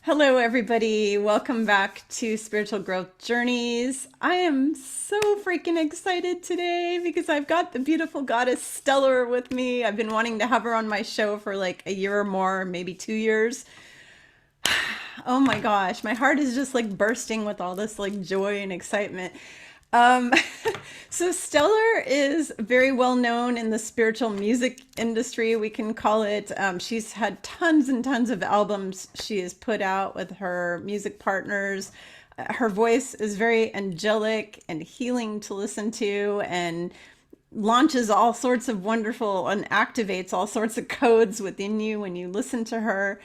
Hello, everybody. Welcome back to Spiritual Growth Journeys. I am so freaking excited today because I've got the beautiful goddess Stellar with me. I've been wanting to have her on my show for like a year or more, maybe 2 years. Oh my gosh, my heart is just like bursting with all this like joy and excitement. Um, so Stellar is very well known in the spiritual music industry, we can call it. She's had tons and tons of albums she has put out with her music partners. Her voice is very angelic and healing to listen to, and launches all sorts of wonderful and activates all sorts of codes within you when you listen to her.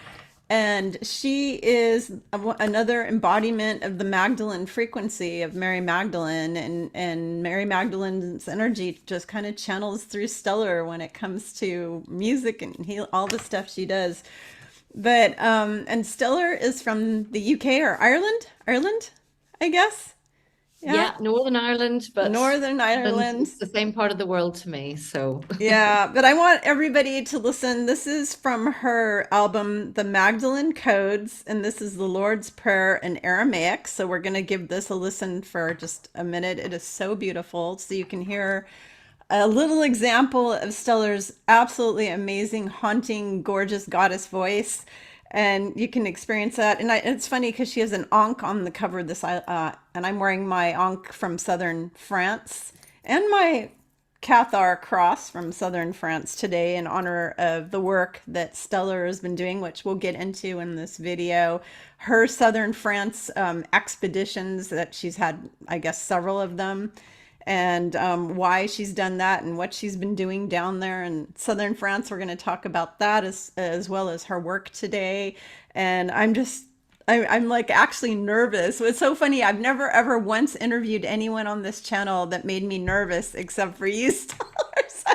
And she is another embodiment of the Magdalene frequency of Mary Magdalene, and Mary Magdalene's energy just kind of channels through Stellar when it comes to music and all the stuff she does. But and Stellar is from the UK or Ireland, I guess. Yeah, Yeah, Northern Ireland, but Northern Ireland Ireland. is the same part of the world to me. So, Yeah, but I want everybody to listen. This is from her album, The Magdalene Codes, and this is the Lord's Prayer in Aramaic. So we're going to give this a listen for just a minute. It is so beautiful. So you can hear a little example of Stellar's absolutely amazing, haunting, gorgeous goddess voice. And you can experience that. And it's funny because she has an ankh on the cover of this, and I'm wearing my ankh from southern France and my Cathar cross from southern France today in honor of the work that Stellar has been doing, which we'll get into in this video. Her southern France expeditions that she's had, I guess, several of them, and why she's done that and what she's been doing down there in southern France. We're going to talk about that as well as her work today. And I'm like actually nervous. It's so funny. I've never ever once interviewed anyone on this channel that made me nervous except for you, Stellar. So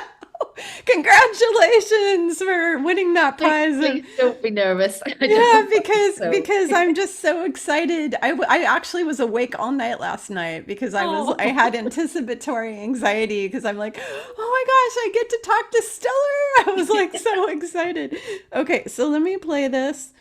congratulations for winning that prize. And please don't be nervous. I yeah, don't think so. because I'm just so excited. I actually was awake all night last night because I Oh, had anticipatory anxiety because I'm like, oh my gosh, I get to talk to Stellar. I was like so excited. Okay, so let me play this.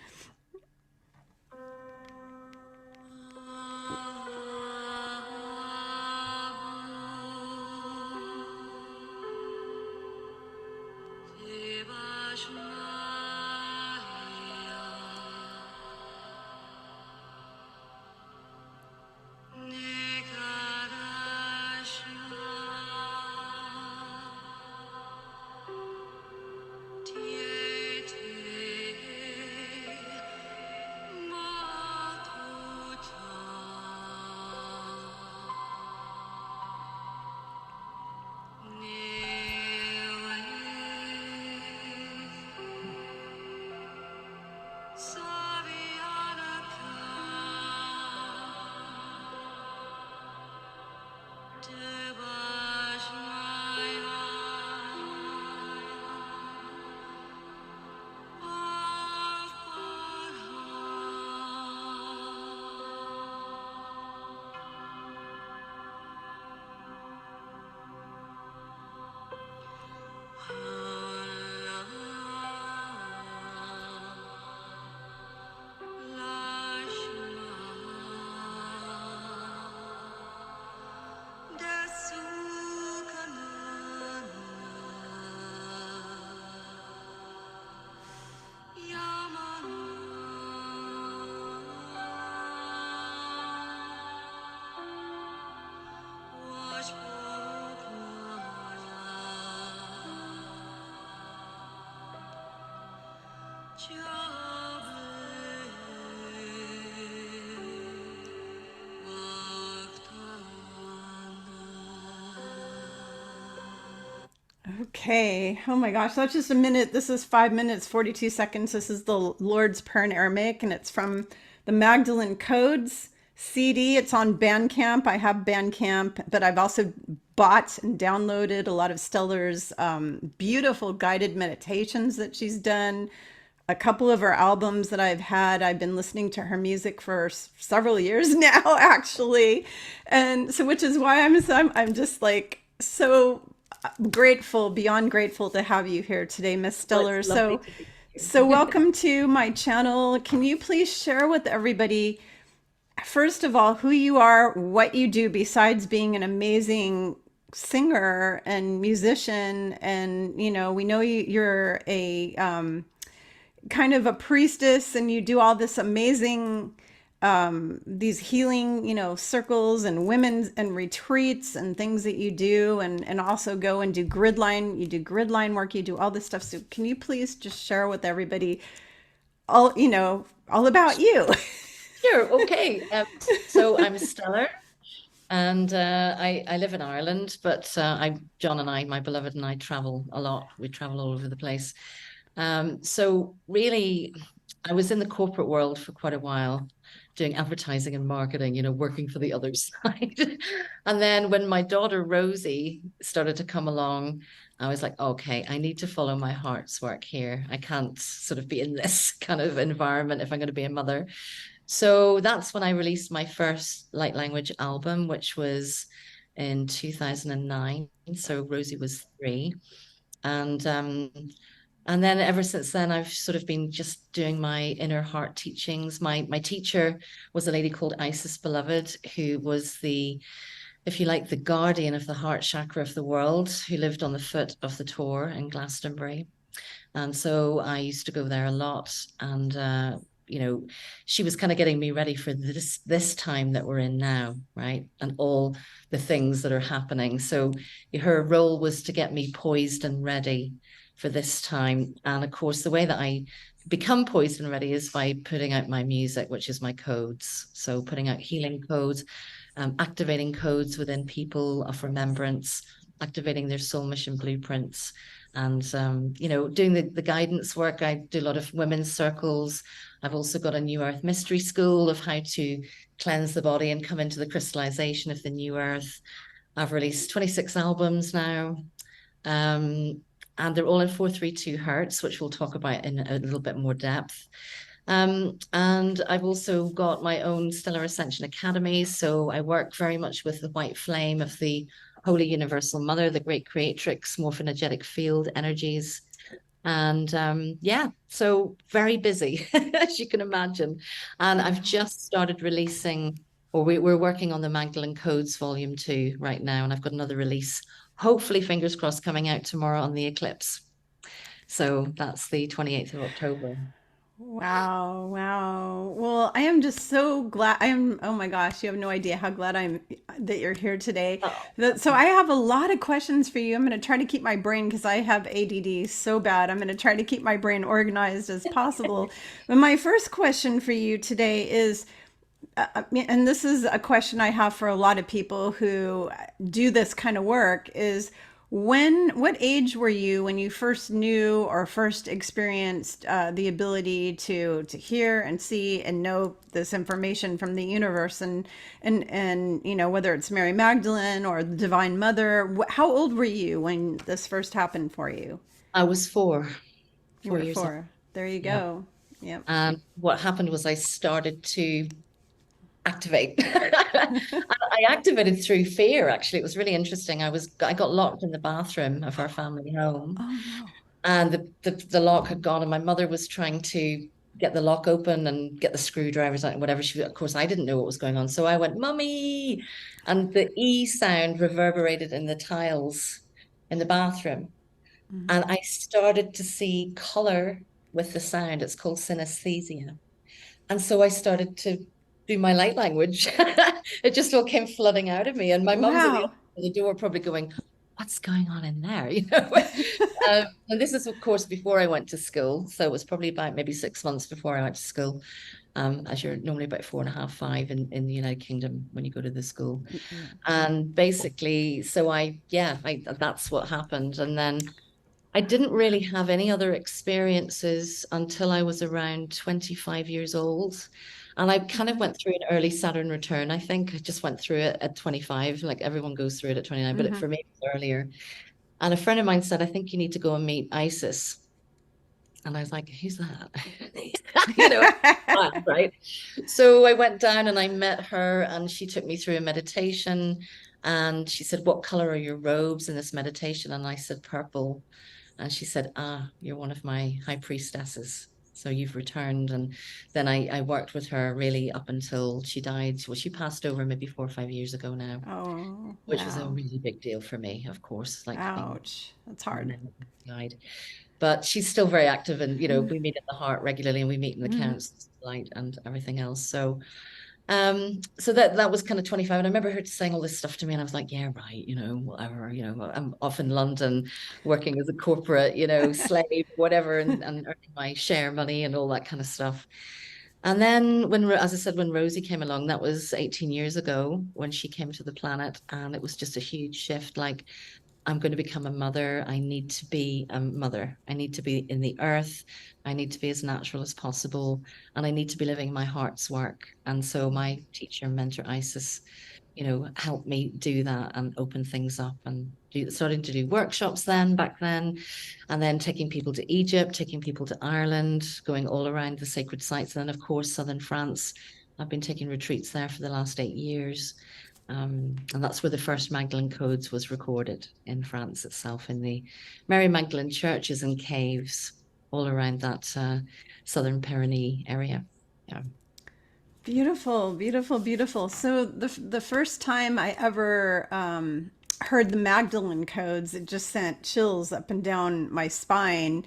Okay. Oh my gosh, that's just a minute. This is 5 minutes, 42 seconds. This is the Lord's Prayer in Aramaic, and it's from the Magdalene Codes CD. It's on Bandcamp. I have Bandcamp, but I've also bought and downloaded a lot of Stellar's beautiful guided meditations that she's done. A couple of her albums that I've had. I've been listening to her music for several years now, actually, and so which is why I'm just like so grateful, beyond grateful to have you here today, Miss well, it's Stellar. lovely So to be. So, welcome to my channel. Can you please share with everybody, first of all, who you are, what you do besides being an amazing singer and musician? And, we know you're a kind of a priestess and you do all this amazing these healing circles and women's and retreats and things that you do, and also go and do grid line work, you do all this stuff. So can you please just share with everybody all about you? Sure. Okay. So I'm Stellar, and I live in Ireland, but John and I, my beloved and I, travel a lot. We travel all over the place. So really, I was in the corporate world for quite a while, doing advertising and marketing, working for the other side. And then when my daughter Rosie started to come along, I was like, okay, I need to follow my heart's work here. I can't sort of be in this kind of environment if I'm going to be a mother. So that's when I released my first light language album, which was in 2009. So Rosie was 3. And and then ever since then, I've sort of been just doing my inner heart teachings. My teacher was a lady called Isis Beloved, who was the, if you like, the guardian of the heart chakra of the world, who lived on the foot of the Tor in Glastonbury. And so I used to go there a lot. And she was kind of getting me ready for this time that we're in now, right? And all the things that are happening. So her role was to get me poised and ready for this time. And of course, the way that I become poised and ready is by putting out my music, which is my codes. So putting out healing codes, activating codes within people of remembrance, activating their soul mission blueprints, and doing the guidance work. I do a lot of women's circles. I've also got a New Earth mystery school of how to cleanse the body and come into the crystallization of the new earth. I've released 26 albums now. And they're all in 432 hertz, which we'll talk about in a little bit more depth. And I've also got my own Stellar Ascension Academy. So I work very much with the white flame of the Holy Universal Mother, the great creatrix, morphoenergetic field energies. And so very busy, as you can imagine. And I've just started releasing, or we're working on the Magdalene Codes Volume 2 right now. And I've got another release, hopefully, fingers crossed, coming out tomorrow on the eclipse. So that's the 28th of October. Wow, wow. Well, I am just so glad. oh my gosh, you have no idea how glad I'm that you're here today. Oh. So I have a lot of questions for you. I'm going to try to keep my brain, because I have ADD so bad. I'm going to try to keep my brain organized as possible. But my first question for you today is, and this is a question I have for a lot of people who do this kind of work, is what age were you when you first knew or first experienced the ability to hear and see and know this information from the universe, and whether it's Mary Magdalene or the Divine Mother? How old were you when this first happened for you? I was 4 You were years old. 4. There you Yeah. go. Yep. And what happened was I started to activate. I activated through fear, actually. It was really interesting. I got locked in the bathroom of our family home, Oh no. and the lock had gone, and my mother was trying to get the lock open and get the screwdrivers out and whatever. Of course, I didn't know what was going on. So I went, "Mummy," and the E sound reverberated in the tiles in the bathroom. And I started to see color with the sound. It's called synesthesia. And so I started to do my light language. It just all came flooding out of me. And my mum's at Wow. the door, probably going, "What's going on in there?" And this is, of course, before I went to school. So it was probably about maybe 6 months before I went to school. As you're normally about 4.5, 5 in the United Kingdom when you go to the school. Yeah. And basically, so that's what happened. And then I didn't really have any other experiences until I was around 25 years old. And I kind of went through an early Saturn return. I think I just went through it at 25, like everyone goes through it at 29, but for me, it was earlier. And a friend of mine said, "I think you need to go and meet Isis." And I was like, "Who's that?" you know, right? So I went down and I met her, and she took me through a meditation. And she said, "What color are your robes in this meditation?" And I said, "Purple." And she said, you're one of my high priestesses. So you've returned. And then I worked with her really up until she died. Well, she passed over maybe 4 or 5 years ago now, Oh, which was a wow. really big deal for me, of course, like being Ouch. That's hard. died. But she's still very active, and we meet at the Heart regularly, and we meet in the Mm-hmm. Council Light and everything else. So that was kind of 25. And I remember her saying all this stuff to me, and I was like, yeah, right, whatever, I'm off in London working as a corporate, slave, whatever, and earning my share money and all that kind of stuff. And then as I said, when Rosie came along, that was 18 years ago when she came to the planet, and it was just a huge shift. Like, I'm going to become a mother. I need to be a mother. I need to be in the earth. I need to be as natural as possible. And I need to be living my heart's work. And so my teacher, mentor Isis, helped me do that and open things up, and starting to do workshops back then, and then taking people to Egypt, taking people to Ireland, going all around the sacred sites. And then, of course, southern France. I've been taking retreats there for the last 8 years. And that's where the first Magdalene Codes was recorded, in France itself, in the Mary Magdalene churches and caves all around that southern Pyrenees area. Yeah. Beautiful, beautiful, beautiful. So the first time I ever heard the Magdalene codes, it just sent chills up and down my spine,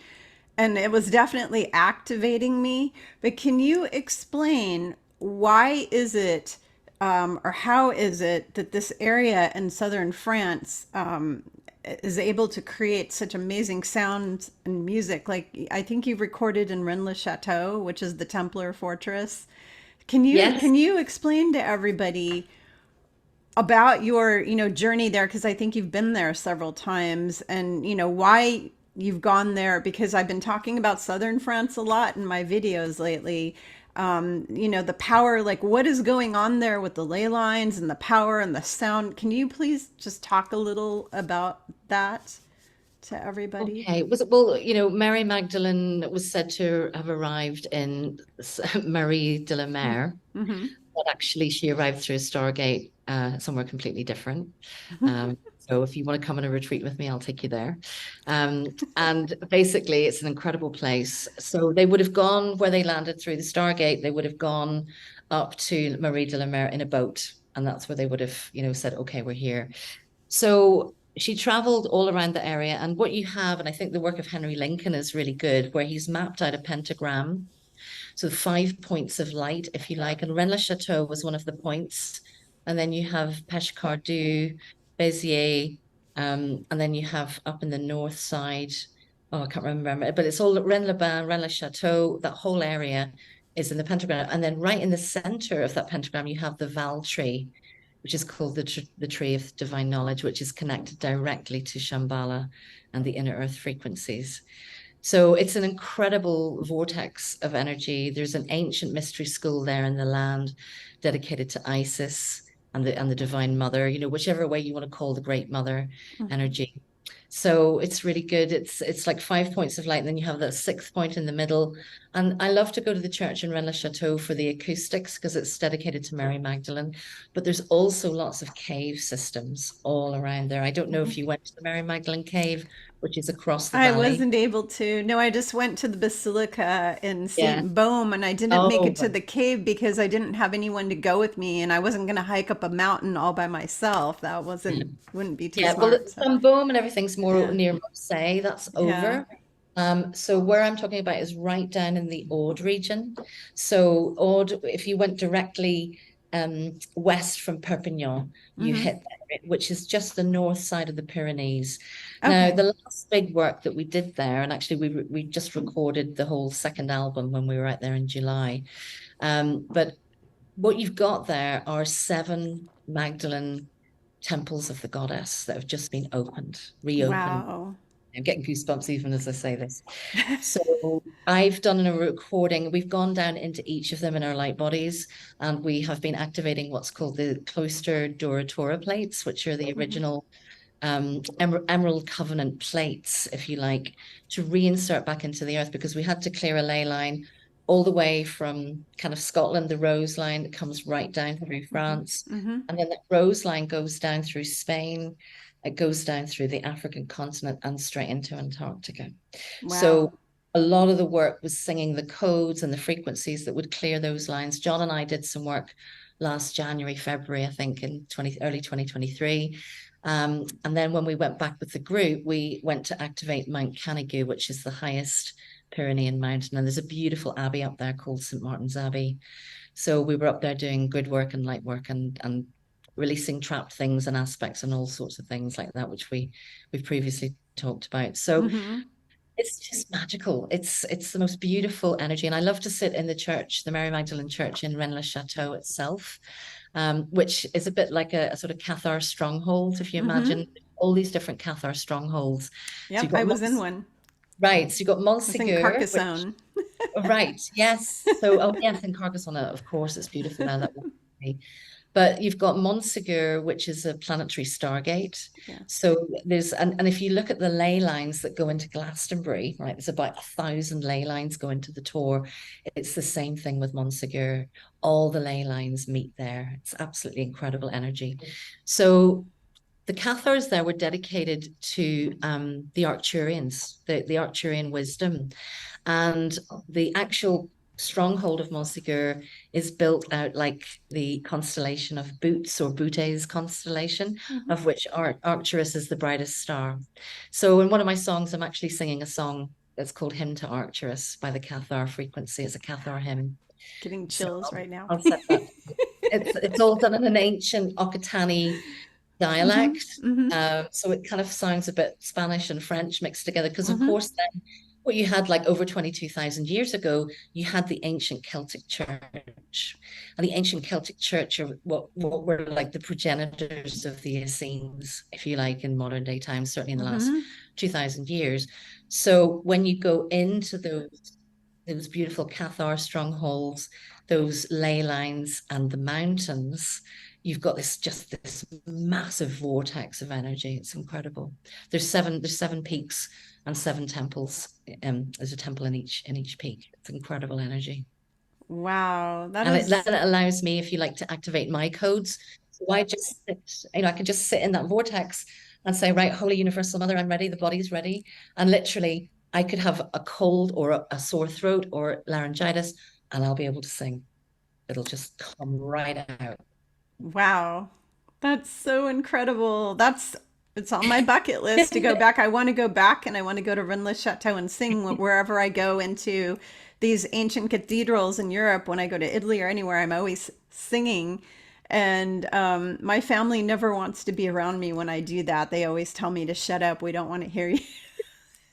and it was definitely activating me. But can you explain why is it, or how is it that this area in southern France is able to create such amazing sounds and music? Like I think you've recorded in Rennes-le-Château, which is the Templar fortress. Yes. Can you explain to everybody about your, journey there, because I think you've been there several times, and why you've gone there, because I've been talking about southern France a lot in my videos lately. The power, like what is going on there with the ley lines and the power and the sound. Can you please just talk a little about that to everybody? Okay. Was it, well, Mary Magdalene was said to have arrived in Marie de la Mer, Mm-hmm. but actually she arrived through a Stargate somewhere completely different. So if you want to come on a retreat with me, I'll take you there. And basically, it's an incredible place. So they would have gone where they landed through the Stargate. They would have gone up to Marie de la Mer in a boat, and that's where they would have, said, "Okay, we're here." So she traveled all around the area, and what you have, and I think the work of Henry Lincoln is really good, where he's mapped out a pentagram, so 5 points of light, if you like. And Rennes-le-Château was one of the points. And then you have Pêche-Cardew, Béziers, and then you have up in the north side, oh, I can't remember, but it's all Rennes-le-Bain, Rennes-le-Château, that whole area is in the pentagram. And then right in the center of that pentagram, you have the Val tree, which is called the tree of divine knowledge, which is connected directly to Shambhala and the inner earth frequencies. So it's an incredible vortex of energy. There's an ancient mystery school there in the land dedicated to Isis and the Divine Mother, whichever way you want to call the Great Mother energy. So it's really good. It's like 5 points of light, and then you have that sixth point in the middle. And I love to go to the church in Rennes-le-Château for the acoustics because it's dedicated to Mary Magdalene. But there's also lots of cave systems all around there. I don't know if you went to the Mary Magdalene cave, which is across the I valley. wasn't able to. No, I just went to the Basilica in Yeah. St. Baume, and I didn't make it Oh, to the cave because I didn't have anyone to go with me, and I wasn't going to hike up a mountain all by myself. That wouldn't be too yeah. Well, smart. So, some boom and everything's more yeah. near Marseille. That's Yeah. over. So where I'm talking about is right down in the Aude region. So Aude, if you went directly west from Perpignan, you Hmm. hit that, which is just the north side of the Pyrenees. Now, Okay. the last big work that we did there, and actually we just recorded the whole second album when we were out there in July. But what you've got there are 7 Magdalene temples of the goddess that have just been reopened. Wow. I'm getting goosebumps even as I say this. So I've done a recording. We've gone down into each of them in our light bodies, and we have been activating what's called the cloister Duratora plates, which are the Hmm. original Emerald Covenant plates, if you like, to reinsert back into the earth, because we had to clear a ley line all the way from kind of Scotland, the Rose line that comes right down through Hmm. France. Hmm. And then that Rose line goes down through Spain, It goes down through the African continent and straight into Antarctica. Wow. So a lot of the work was singing the codes and the frequencies that would clear those lines. John and I did some work last January, February, I think, in early 2023. And then when we went back with the group, we went to activate Mount Canigou, which is the highest Pyrenean mountain. And there's a beautiful abbey up there called St. Martin's Abbey. So we were up there doing grid work and light work and releasing trapped things and aspects and all sorts of things like that, which we've previously talked about. So Mm-hmm. it's just magical. It's the most beautiful energy. And I love to sit in the church, the Mary Magdalene Church in Rennes-le-Château itself, which is a bit like a sort of Cathar stronghold, if you Mm-hmm. imagine all these different Cathar strongholds. So Yep, you've I got was in one. right, so you've got I was in Montségur, which Carcassonne. right, yes. So oh yes, in Carcassonne, of course, it's beautiful now that will be. But you've got Montségur, which is a planetary stargate. Yeah. So there's and if you look at the ley lines that go into Glastonbury, right, there's about 1,000 ley lines go into the tour. It's the same thing with Montségur. All the ley lines meet there. It's absolutely incredible energy. So the Cathars there were dedicated to the Arcturians, the Arcturian wisdom. And the actual stronghold of Montségur is built out like the constellation of Bootes or Butes constellation, Mm-hmm. of which Arcturus is the brightest star. So in one of my songs, I'm actually singing a song that's called Hymn to Arcturus by the Cathar frequency. It's a Cathar hymn. Getting So chills right now. I'll set that. It's all done in an ancient Occitani Mm-hmm. dialect. Mm-hmm. So it kind of sounds a bit Spanish and French mixed together. Because, of Mm-hmm. course, then what you had like over 22,000 years ago, you had the ancient Celtic Church. And the ancient Celtic Church are what were like the progenitors of the Essenes, if you like, in modern day times, certainly in the last Mm-hmm. 2,000 years. So when you go into those beautiful Cathar strongholds, those ley lines and the mountains, you've got this massive vortex of energy. It's incredible. There's seven peaks and seven temples. There's a temple in each peak. It's incredible energy. Wow, that And is. that allows me, if you like, to activate my codes. So I just sit, I can just sit in that vortex and say, right, Holy Universal Mother, I'm ready, the body's ready. And literally, I could have a cold or a sore throat or laryngitis, and I'll be able to sing. It'll just come right out. Wow. That's so incredible. It's on my bucket list to go back. I want to go back and I want to go to Rennes Chateau and sing wherever I go into these ancient cathedrals in Europe. When I go to Italy or anywhere, I'm always singing. And my family never wants to be around me when I do that. They always tell me to shut up. We don't want to hear you.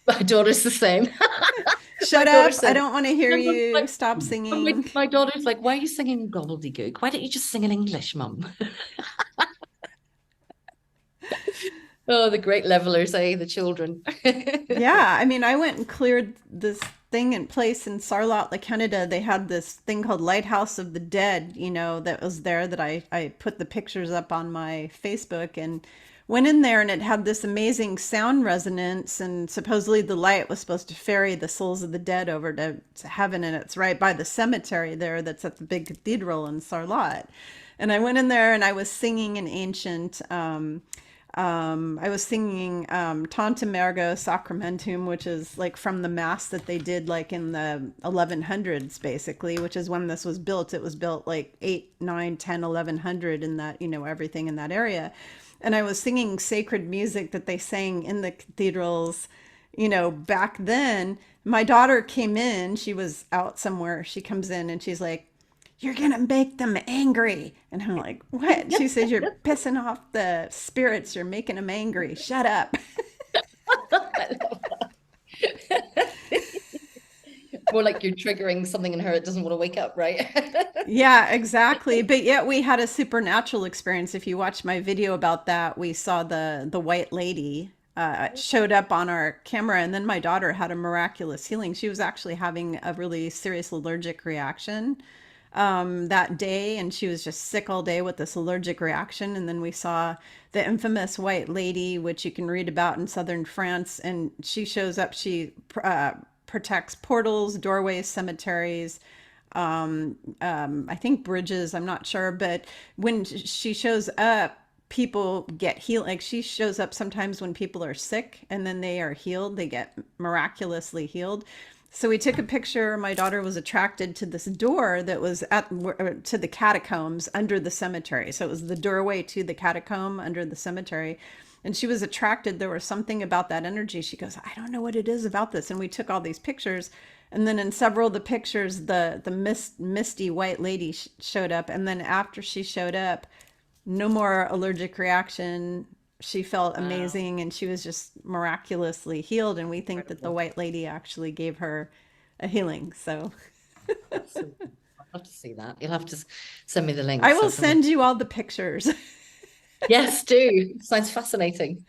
My daughter's the same. My Shut daughter up. I said, don't want to hear my, you. Stop singing. my daughter's like, why are you singing gobbledygook? Why don't you just sing in English, Mum? Oh, the great levelers, eh? The children. Yeah, I mean, I went and cleared this thing in place in Sarlat, Canada. They had this thing called Lighthouse of the Dead, that was there that I put the pictures up on my Facebook and went in there and it had this amazing sound resonance and supposedly the light was supposed to ferry the souls of the dead over to heaven and it's right by the cemetery there that's at the big cathedral in Sarlat. And I went in there and I was singing an ancient I was singing Tantum Ergo Sacramentum, which is like from the mass that they did like in the 1100s, basically, which is when this was built. It was built like 8, 9, 10, 1100 in that, everything in that area. And I was singing sacred music that they sang in the cathedrals, back then. My daughter came in, she was out somewhere. She comes in and she's like, you're gonna make them angry. And I'm like, what? She says, you're pissing off the spirits, you're making them angry, shut up. More like you're triggering something in her that doesn't want to wake up, right? Yeah, exactly. But yet we had a supernatural experience. If you watch my video about that, we saw the white lady showed up on our camera, and then my daughter had a miraculous healing. She was actually having a really serious allergic reaction that day, and she was just sick all day with this allergic reaction. And then we saw the infamous white lady, which you can read about in southern France, and she shows up. She protects portals, doorways, cemeteries, I think bridges. I'm not sure, but when she shows up, people get healed. Like she shows up sometimes when people are sick and then they are healed, they get miraculously healed. So we took a picture. My daughter was attracted to this door that was to the catacombs under the cemetery. So it was the doorway to the catacomb under the cemetery. And she was attracted. There was something about that energy. She goes, I don't know what it is about this. And we took all these pictures. And then in several of the pictures, the misty white lady showed up. And then after she showed up, no more allergic reaction. She felt amazing and she was just miraculously healed. And we think that the white lady actually gave her a healing. So I'll have to see that. You'll have to send me the link. I will send you all the pictures. Yes, do. Sounds fascinating.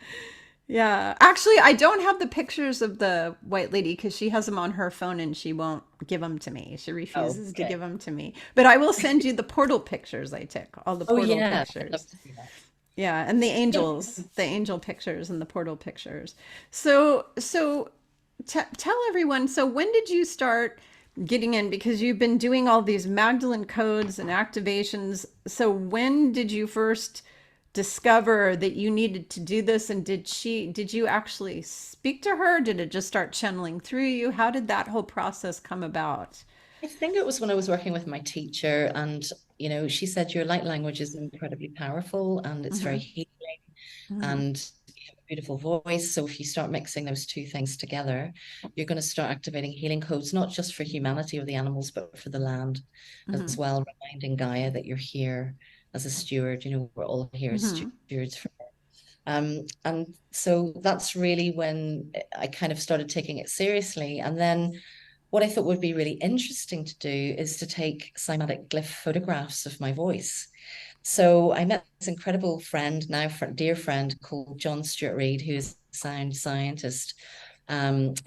Yeah. Actually, I don't have the pictures of the white lady because she has them on her phone and she won't give them to me. She refuses to give them to me. But I will send you the portal pictures I took, all the portal pictures. I'd love to see that. Yeah, and the angel pictures and the portal pictures. So tell everyone, so when did you start getting in? Because you've been doing all these Magdalene codes and activations. So when did you first discover that you needed to do this? And did you actually speak to her? Did it just start channeling through you? How did that whole process come about? I think it was when I was working with my teacher, and she said your light language is incredibly powerful and it's very healing, and you have a beautiful voice. So if you start mixing those two things together, you're going to start activating healing codes, not just for humanity or the animals, but for the land as well, reminding Gaia that you're here as a steward. We're all here as stewards for her. And so that's really when I kind of started taking it seriously. And then what I thought would be really interesting to do is to take cymatic glyph photographs of my voice. So I met this incredible friend, now dear friend, called John Stuart Reid, who is a sound scientist. And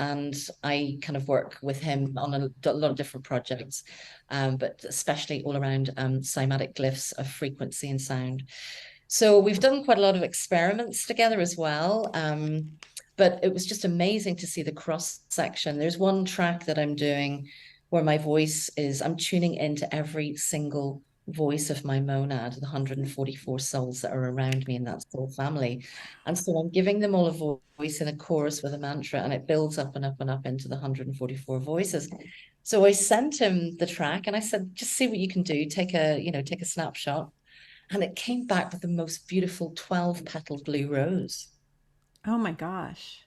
I kind of work with him on a lot of different projects, but especially all around cymatic glyphs of frequency and sound. So we've done quite a lot of experiments together as well. But it was just amazing to see the cross section. There's one track that I'm doing where my voice I'm tuning into every single voice of my monad, the 144 souls that are around me in that soul family. And so I'm giving them all a voice in a chorus with a mantra, and it builds up and up and up into the 144 voices. So I sent him the track and I said, just see what you can do. Take a snapshot. And it came back with the most beautiful 12-petal blue rose. Oh my gosh.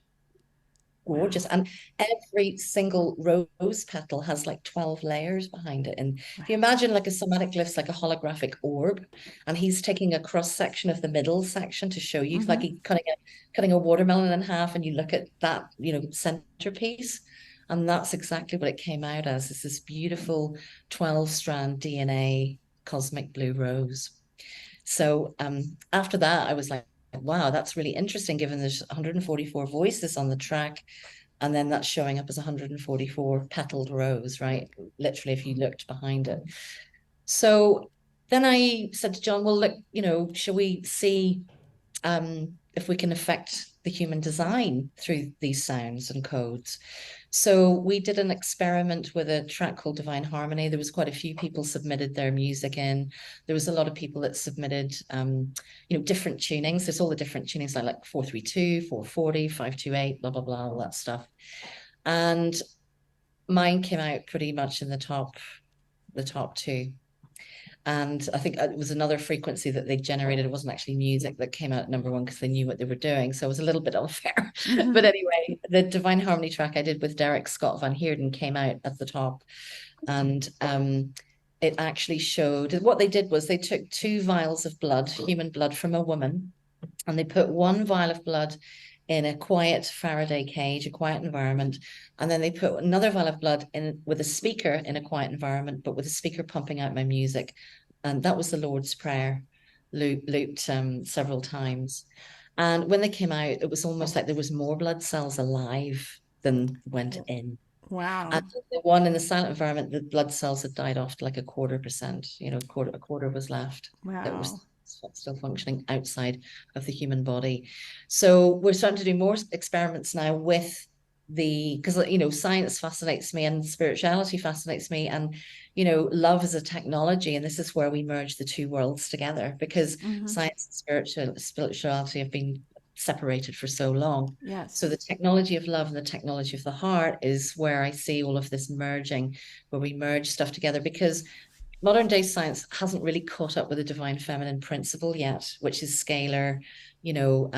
Gorgeous. Wow. And every single rose petal has like 12 layers behind it. And if you imagine like a somatic glyph's like a holographic orb, and he's taking a cross section of the middle section to show you, like he's cutting a watermelon in half, and you look at that, centerpiece. And that's exactly what it came out as. It's this beautiful 12-strand DNA cosmic blue rose. So after that, I was like, wow, that's really interesting, given there's 144 voices on the track, and then that's showing up as 144 petaled rose, right? Literally, if you looked behind it. So then I said to John, well, look, shall we see if we can affect the human design through these sounds and codes? So we did an experiment with a track called Divine Harmony. There was quite a few people submitted their music in. There was a lot of people that submitted, different tunings. There's all the different tunings like 432, 440, 528, blah, blah, blah, all that stuff. And mine came out pretty much in the top two. And I think it was another frequency that they generated. It wasn't actually music that came out #1 because they knew what they were doing. So it was a little bit unfair. But anyway, the Divine Harmony track I did with Derek Scott Van Heerden came out at the top. And it actually showed, what they did was they took 2 vials of blood, human blood from a woman, and they put 1 vial of blood in a quiet Faraday cage, a quiet environment. And then they put another vial of blood in with a speaker in a quiet environment, but with a speaker pumping out my music. And that was the Lord's Prayer looped several times. And when they came out, it was almost like there was more blood cells alive than went in. Wow. And the one in the silent environment, the blood cells had died off to like 0.25%, a quarter was left. Wow. That was still functioning outside of the human body. So we're starting to do more experiments now with because science fascinates me and spirituality fascinates me, and love is a technology, and this is where we merge the two worlds together, because Hmm. science and spirituality have been separated for so long. So Yes. the technology of love and the technology of the heart is where I see all of this merging, where we merge stuff together, because modern day science hasn't really caught up with the divine feminine principle yet, which is scalar. You know,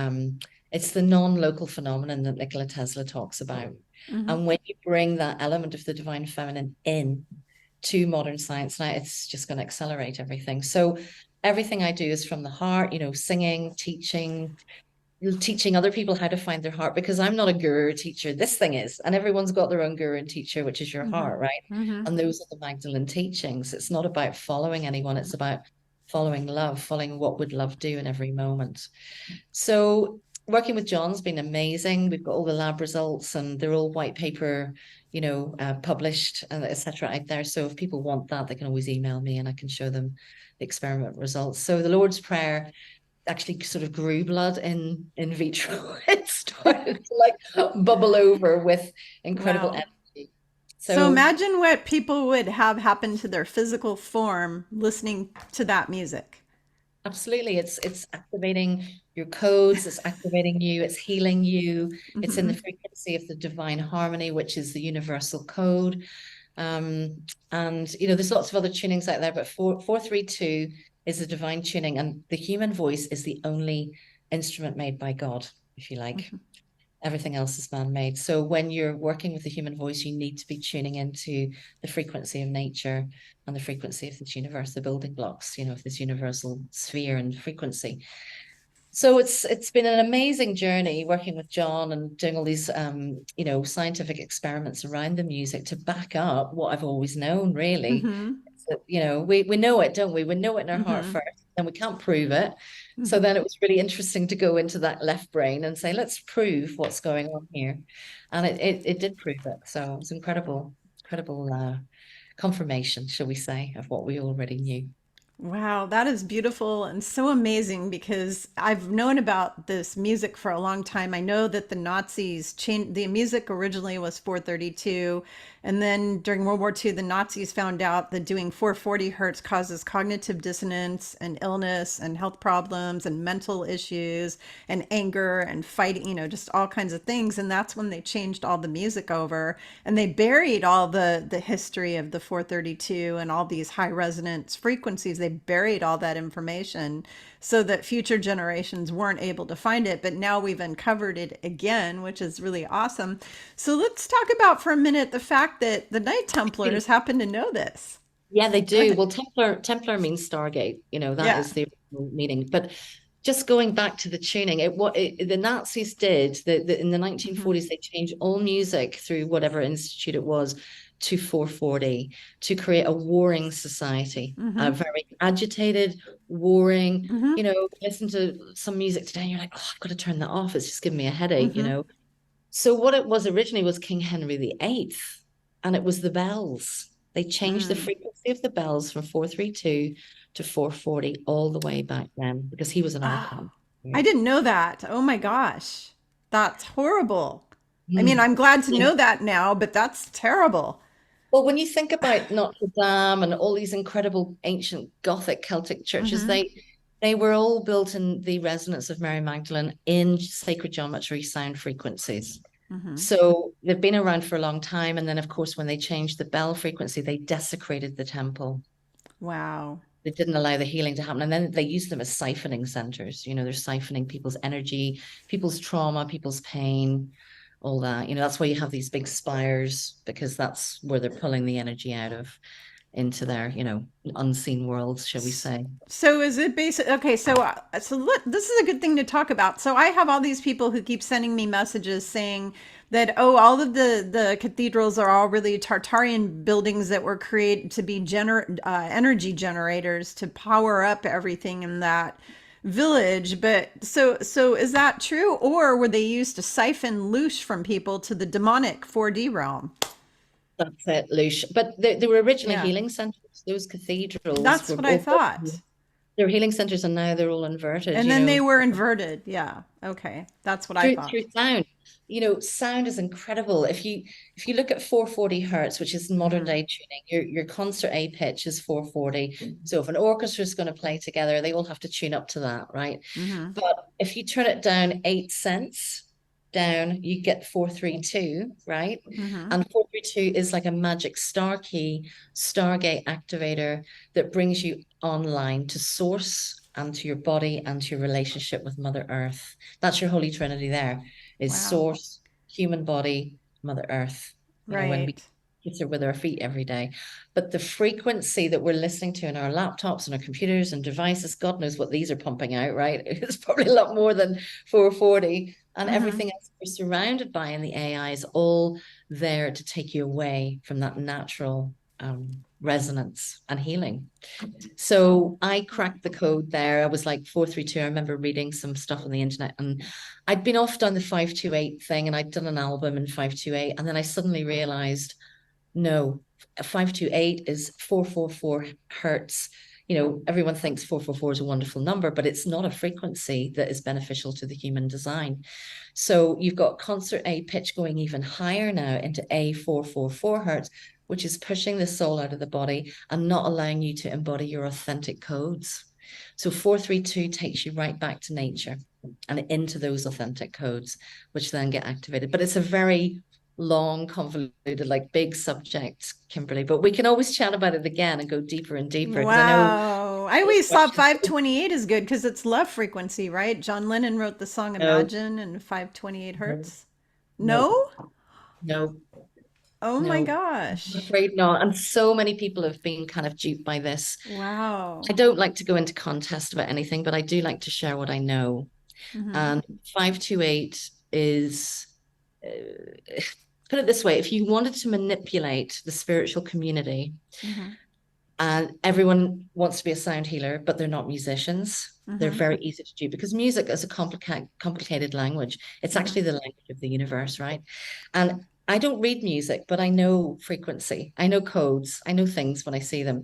it's the non-local phenomenon that Nikola Tesla talks about. Hmm. And when you bring that element of the divine feminine in to modern science now, it's just going to accelerate everything. So everything I do is from the heart, singing, teaching other people how to find their heart, because I'm not a guru or teacher. This thing is, and everyone's got their own guru and teacher, which is your Hmm. heart, right? Hmm. And those are the Magdalene teachings. It's not about following anyone. It's about following love, following what would love do in every moment. So working with John's been amazing. We've got all the lab results, and they're all white paper, published, and etc. out there. So if people want that, they can always email me, and I can show them the experiment results. So the Lord's Prayer actually sort of grew blood in vitro. It started to like bubble over with incredible Wow. energy. So So imagine what people would have happen to their physical form listening to that music. absolutely, it's activating your codes, it's activating you, it's healing you, it's in the Hmm. frequency of the divine harmony, which is the universal code. And there's lots of other tunings out there, but 432 is the divine tuning, and the human voice is the only instrument made by God, if you like. Hmm. Everything else is man-made. So when you're working with the human voice, you need to be tuning into the frequency of nature and the frequency of this universe, the building blocks, of this universal sphere and frequency. So it's been an amazing journey working with John and doing all these scientific experiments around the music to back up what I've always known, really. Hmm. That, we know it, don't we? We know it in our heart Hmm. first, and we can't prove it. So Hmm. then it was really interesting to go into that left brain and say, let's prove what's going on here. And it did prove it. So it was incredible confirmation, shall we say, of what we already knew. Wow, that is beautiful and so amazing because I've known about this music for a long time. I know that the Nazis changed the music originally was 432, and then during World War II, the Nazis found out that doing 440 hertz causes cognitive dissonance and illness and health problems and mental issues and anger and fighting, just all kinds of things. And that's when they changed all the music over and they buried all the history of the 432 and all these high resonance frequencies. They buried all that information so that future generations weren't able to find it. But now we've uncovered it again, which is really awesome. So let's talk about for a minute the fact that the Knight Templars happen to know this. Yeah, they Go do. ahead. Well, Templar means Stargate. That Yeah. is the original meaning. But just going back to the tuning, the Nazis did in the Hmm. 1940s, they changed all music through whatever institute it was to 440 to create a warring society, a Hmm. very agitated, warring. Hmm. Listen to some music today, and you're like, oh, I've got to turn that off. It's just giving me a headache. Hmm. So what it was originally was King Henry VIII, and it was the bells. They changed the Mm. frequency of the bells from 432 to 440 all the way back then because he was an Oh, archon. I Yeah. didn't know that. Oh my gosh. That's horrible. I mean, Mm. I'm glad to know that now, but that's terrible. Well, when you think about Notre Dame and all these incredible ancient Gothic Celtic churches, Hmm. they were all built in the resonance of Mary Magdalene in sacred geometry sound frequencies. Hmm. So they've been around for a long time. And then, of course, when they changed the bell frequency, they desecrated the temple. Wow. They didn't allow the healing to happen. And then they used them as siphoning centers. They're siphoning people's energy, people's trauma, people's pain, all that. That's why you have these big spires, because that's where they're pulling the energy out of into their, unseen worlds, shall we say. So is it basic? Okay, this is a good thing to talk about. So I have all these people who keep sending me messages saying that all of the cathedrals are all really Tartarian buildings that were created to be energy generators to power up everything in that village. But so is that true, or were they used to siphon loose from people to the demonic 4D realm? That's it, Lucia. But they were originally Yeah, healing centers. Those cathedrals that's were what I all thought. they're healing centers, and now they're all inverted, And then they were inverted. Yeah. Okay. That's what I through thought. sound. sound is incredible. If you look at 440 hertz, which is modern day tuning, your concert A pitch is 440. So if an orchestra is going to play together, they all have to tune up to that, right? Mm-hmm. But if you turn it down 8 cents down, you get 432, right? Mm-hmm. And 432 is like a magic star key, Stargate activator that brings you online to source and to your body and to your relationship with Mother Earth. That's your Holy Trinity there, is Wow. source, human body, Mother Earth. When we Right. kiss her with our feet every day. But the frequency that we're listening to in our laptops and our computers and devices, God knows what these are pumping out, right? It's probably a lot more than 440. And Mm-hmm. everything else we're surrounded by in the AI is all there to take you away from that natural resonance and healing. So I cracked the code there. I was like 432. I remember reading some stuff on the internet, and I'd been off down the 528 thing, and I'd done an album in 528. And then I suddenly realized, no, 528 is 444 hertz. Everyone thinks 444 is a wonderful number, but it's not a frequency that is beneficial to the human design. So you've got concert A pitch going even higher now into A444 hertz, which is pushing the soul out of the body and not allowing you to embody your authentic codes. So 432 takes you right back to nature and into those authentic codes, which then get activated. But it's a very long, convoluted, like big subject, Kimberly. But we can always chat about it again and go deeper and deeper, because I know Wow. I those always thought questions. 528 is good because it's love frequency, right? John Lennon wrote the song No, Imagine and 528 no, hertz. no, No? no, Oh my no. I'm gosh. afraid not. And so many people have been kind of duped by this. I Wow. don't like to go into contest about anything, but I do like to share what I know. Mm-hmm. And 528 is, put it this way, if you wanted to manipulate the spiritual community, Mm-hmm. and everyone wants to be a sound healer, but they're not musicians, they're Mm-hmm. very easy to do, because music is a complicated language. It's Mm-hmm. actually the language of the universe, right? And I don't read music, but I know frequency, I know codes, I know things when I see them.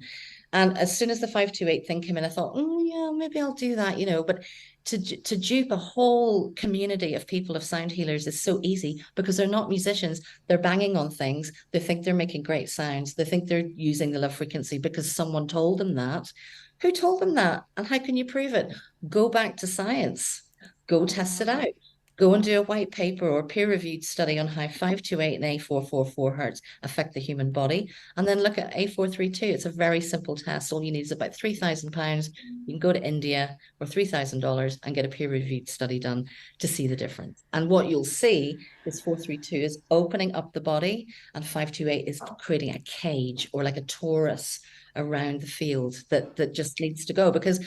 And as soon as the 528 thing came in, I thought, yeah, maybe I'll do that, But to dupe a whole community of people, of sound healers, is so easy, because they're not musicians. They're banging on things. They think they're making great sounds. They think they're using the love frequency because someone told them that. Who told them that? And how can you prove it? Go back to science. Go test it Mm-hmm. out. Go and do a white paper or peer-reviewed study on how 528 and A444 hertz affect the human body. And then look at A432. It's a very simple test. All you need is about £3,000. You can go to India, or $3,000, and get a peer-reviewed study done to see the difference. And what you'll see is 432 is opening up the body, and 528 is creating a cage, or like a torus around the field that just needs to go, because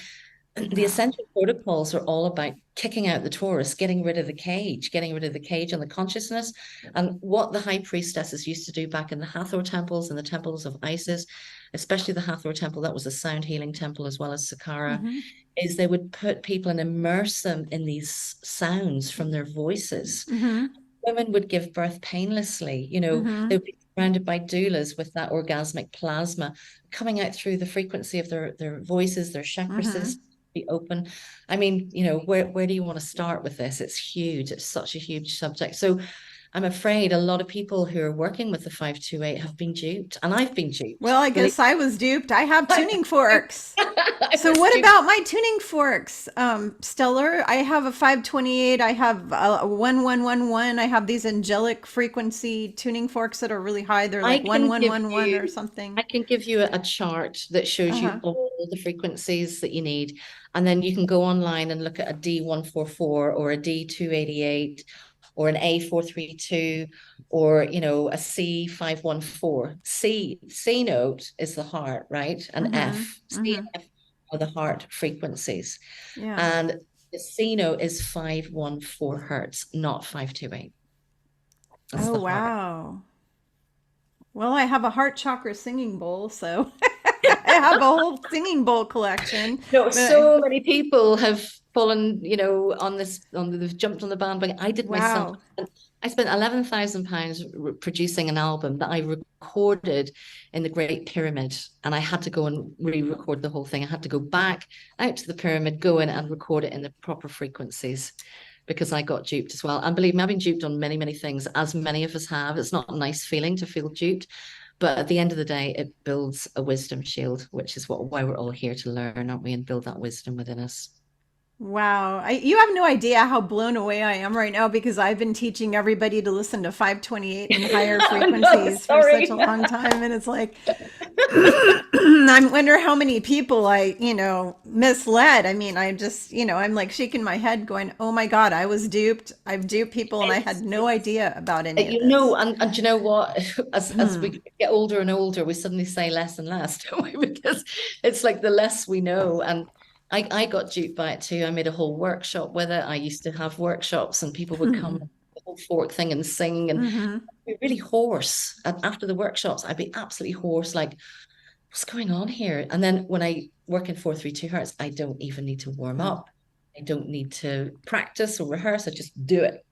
the Wow. Ascension protocols are all about kicking out the Taurus, getting rid of the cage, and the consciousness. And what the high priestesses used to do back in the Hathor temples and the temples of Isis, especially the Hathor temple, that was a sound healing temple, as well as Saqqara, Mm-hmm. is they would put people and immerse them in these sounds from their voices. Mm-hmm. Women would give birth painlessly. Mm-hmm. They would be surrounded by doulas with that orgasmic plasma coming out through the frequency of their voices, their chakra Mm-hmm. system be open. I mean, where do you want to start with this? It's huge. It's such a huge subject. So I'm afraid a lot of people who are working with the 528 have been duped, and I've been duped. Well, I Believe guess I was duped. I have me, tuning forks. I So was what duped. about my tuning forks, Stellar? I have a 528. I have a 1111. I have these angelic frequency tuning forks that are really high. They're I like can give 1111 or you something. I can give you a chart that shows you Uh-huh. all the frequencies that you need. And then you can go online and look at a D144 or a D288 or an A432 or a C514. C note is the heart, right? And Mm-hmm. C Mm-hmm. and F are the heart frequencies. Yeah. And the C note is 514 hertz, not 528. That's Oh, the heart. wow. Well, I have a heart chakra singing bowl, so I have a whole singing bowl collection. No, But so many people have fallen, they've jumped on the bandwagon. I did myself. wow. I spent £11,000 producing an album that I recorded in the Great Pyramid, and I had to go and re-record the whole thing. I had to go back out to the pyramid, go in and record it in the proper frequencies. because I got duped as well. And believe me, I've been duped on many, many things, as many of us have. It's not a nice feeling to feel duped. But at the end of the day, it builds a wisdom shield, which is why we're all here to learn, aren't we? And build that wisdom within us. Wow. You have no idea how blown away I am right now because I've been teaching everybody to listen to 528 and higher No, frequencies for such sorry. a long time. And it's like, I wonder how many people misled. I mean, I just, I'm like shaking my head going, oh my God, I was duped. I've duped people and I had no idea about any of this. And you know what? As Hmm. we get older and older, we suddenly say less and less, don't we? Because it's like the less we know. And I got duped by it too. I made a whole workshop with it. I used to have workshops and people would come Hmm. the whole fork thing and sing and Hmm. be really hoarse. And after the workshops, I'd be absolutely hoarse, like, what's going on here? And then when I work in 432 hertz, I don't even need to warm Hmm. up. I don't need to practice or rehearse. I just do it.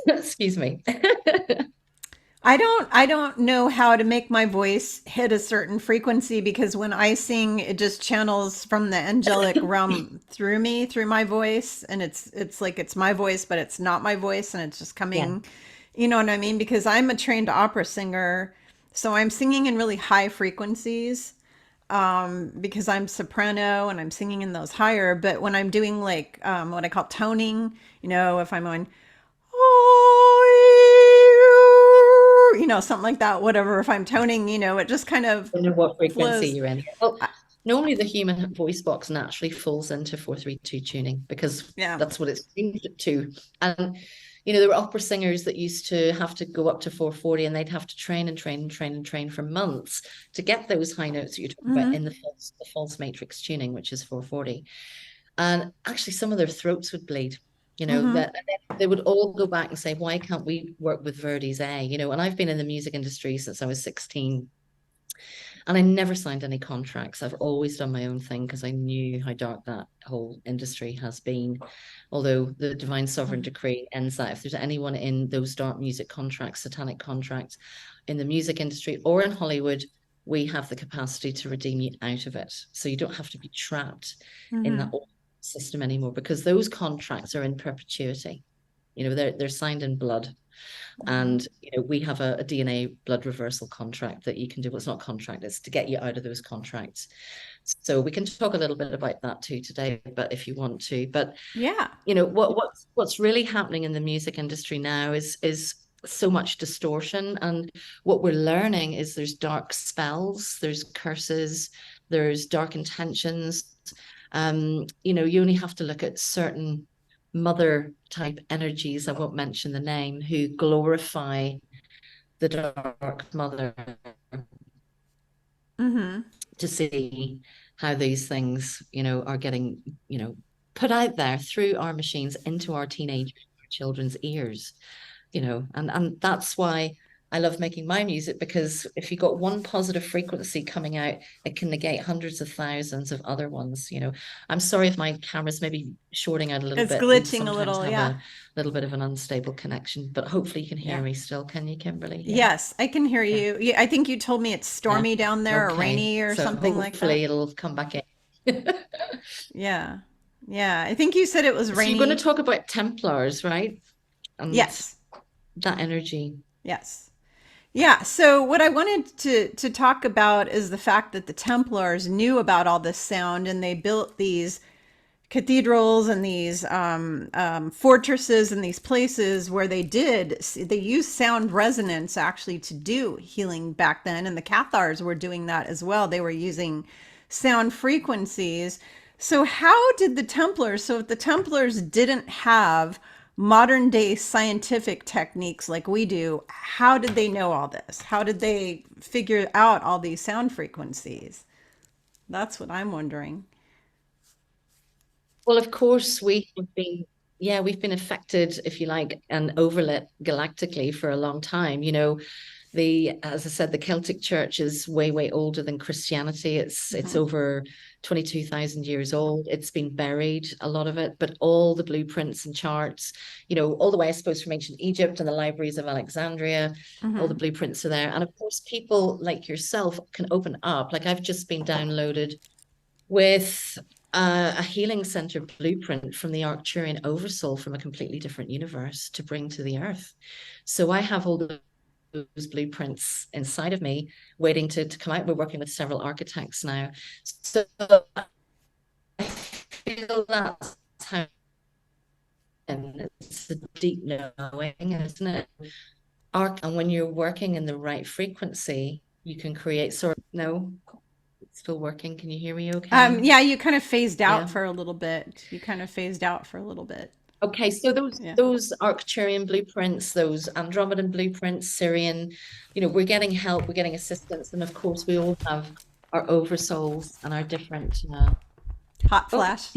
Excuse me. I don't know how to make my voice hit a certain frequency because when I sing, it just channels from the angelic realm through me, through my voice, and it's like it's my voice, but it's not my voice, and it's just Yeah. coming, you know what I mean? Because I'm a trained opera singer, so I'm singing in really high frequencies, because I'm soprano and I'm singing in those higher. But when I'm doing like what I call toning, if I'm going something like that, whatever. If I'm toning, it just kind of I know what frequency flows. you're in. Well, I- normally the human voice box naturally falls into 432 tuning because yeah. that's what it's tuned to. And there were opera singers that used to have to go up to 440 and they'd have to train and train and train and train for months to get those high notes that you're talking about Hmm. in the false matrix tuning, which is 440. And actually, some of their throats would bleed. Hmm. That they would all go back and say, "Why can't we work with Verdi's A?" And I've been in the music industry since I was 16, and I never signed any contracts. I've always done my own thing because I knew how dark that whole industry has been. Although the divine sovereign decree ends that if there's anyone in those dark music contracts, satanic contracts, in the music industry or in Hollywood, we have the capacity to redeem you out of it. So you don't have to be trapped in that Hmm. old system anymore because those contracts are in perpetuity. They're signed in blood. Hmm. And we have a DNA blood reversal contract that you can do. Well, it's not contract, it's to get you out of those contracts. So we can talk a little bit about that too today, but if you want to. But Yeah. what's really happening in the music industry now is so much distortion. And what we're learning is there's dark spells, there's curses, there's dark intentions. You only have to look at certain mother type energies, I won't mention the name, who glorify the dark mother Hmm. to see how these things, are getting, put out there through our machines into our teenage children's ears. And that's why I love making my music, because if you got one positive frequency coming out, it can negate hundreds of thousands of other ones. I'm sorry if my camera's maybe shorting out a little It's bit. We glitching a sometimes little. have Yeah. a little bit of an unstable connection, but hopefully you can hear Yeah. me still. Can you, Kimberly? Yeah. Yes, I can hear Yeah. you. I think you told me it's Yeah. stormy down there or Okay. rainy or So something like that. hopefully it'll come back in. Yeah. Yeah. I think you said it was So you're going to rainy. talk about Templars, right? And Yes. that energy. Yes. Yeah, so what I wanted to talk about is the fact that the Templars knew about all this sound and they built these cathedrals and these fortresses and these places where they used sound resonance actually to do healing back then, and the Cathars were doing that as well. They were using sound frequencies. So how did the Templars? So if the Templars didn't have modern day scientific techniques like we do, how did they know all this? How did they figure out all these sound frequencies? That's what I'm wondering. Well, of course, we've been affected, if you like, and overlit galactically for a long time. As I said, the Celtic Church is way, way older than Christianity. It's Hmm. over 22,000 years old. It's been buried, a lot of it, but all the blueprints and charts, all the way, I suppose, from ancient Egypt and the libraries of Alexandria, all the Hmm. blueprints are there. And of course, people like yourself can open up. Like I've just been downloaded with a healing center blueprint from the Arcturian oversoul from a completely different universe to bring to the earth. So I have all those blueprints inside of me waiting to come out. We're working with several architects now. So I feel that's how it's a deep knowing, isn't it? And when you're working in the right frequency, you can create sort of, no, it's still working. Can you hear me okay? Yeah, you kind of phased out Yeah. for a little bit. You kind of phased out for a little bit. Okay, so those Yeah. those Arcturian blueprints, those Andromedan blueprints, Syrian, we're getting help, we're getting assistance, and of course we all have our oversouls and our different. Hot Oh, flash.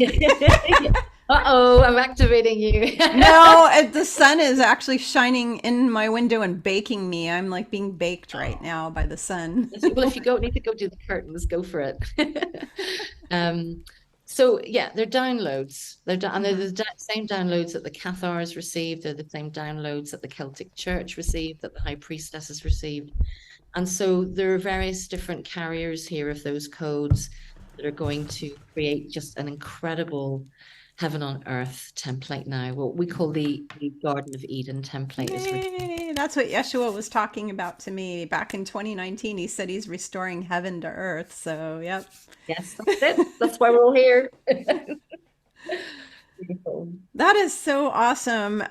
uh-oh, I'm activating you. No, the sun is actually shining in my window and baking me. I'm like being baked right now by the sun. Well, if you need to go do the curtains, go for it. um, so yeah, they're downloads. And they're Mhm. the same downloads that the Cathars received. They're the same downloads that the Celtic Church received, that the High Priestesses received. And so there are various different carriers here of those codes that are going to create just an incredible heaven on earth template now. What we call the Garden of Eden template is Yay! That's what Yeshua was talking about to me back in 2019. He said he's restoring heaven to earth. So, yep. yes, that's it. That's why we're all here. Beautiful. That is so awesome.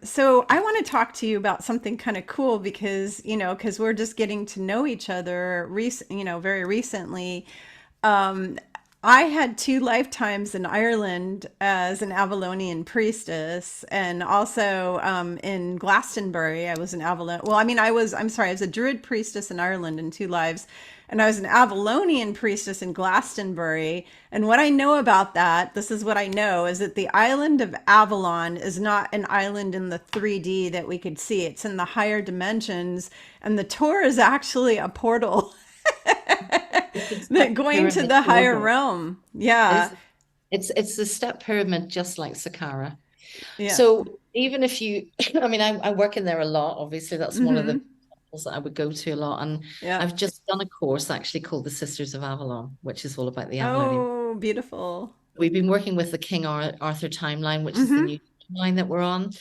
So I want to talk to you about something kind of cool because, because we're just getting to know each other, very recently. Um, I had two lifetimes in Ireland as an Avalonian priestess, and also in Glastonbury, I was an Avalon. Well, I mean, I'm sorry, I was a Druid priestess in Ireland in two lives, and I was an Avalonian priestess in Glastonbury. And what I know about that, this is what I know, is that the island of Avalon is not an island in the 3D that we could see. It's in the higher dimensions, and the tour is actually a portal. That going to Pyramid the higher portal. realm. Yeah. It's the step pyramid, just like Saqqara. Yeah. So even if you, I mean, I work in there a lot. Obviously, that's one of the Hmm. temples that I would go to a lot. And Yeah. I've just done a course actually called the Sisters of Avalon, which is all about the Avalonian. Oh, beautiful. We've been working with the King Arthur timeline, which is the Hmm. new timeline that we're on.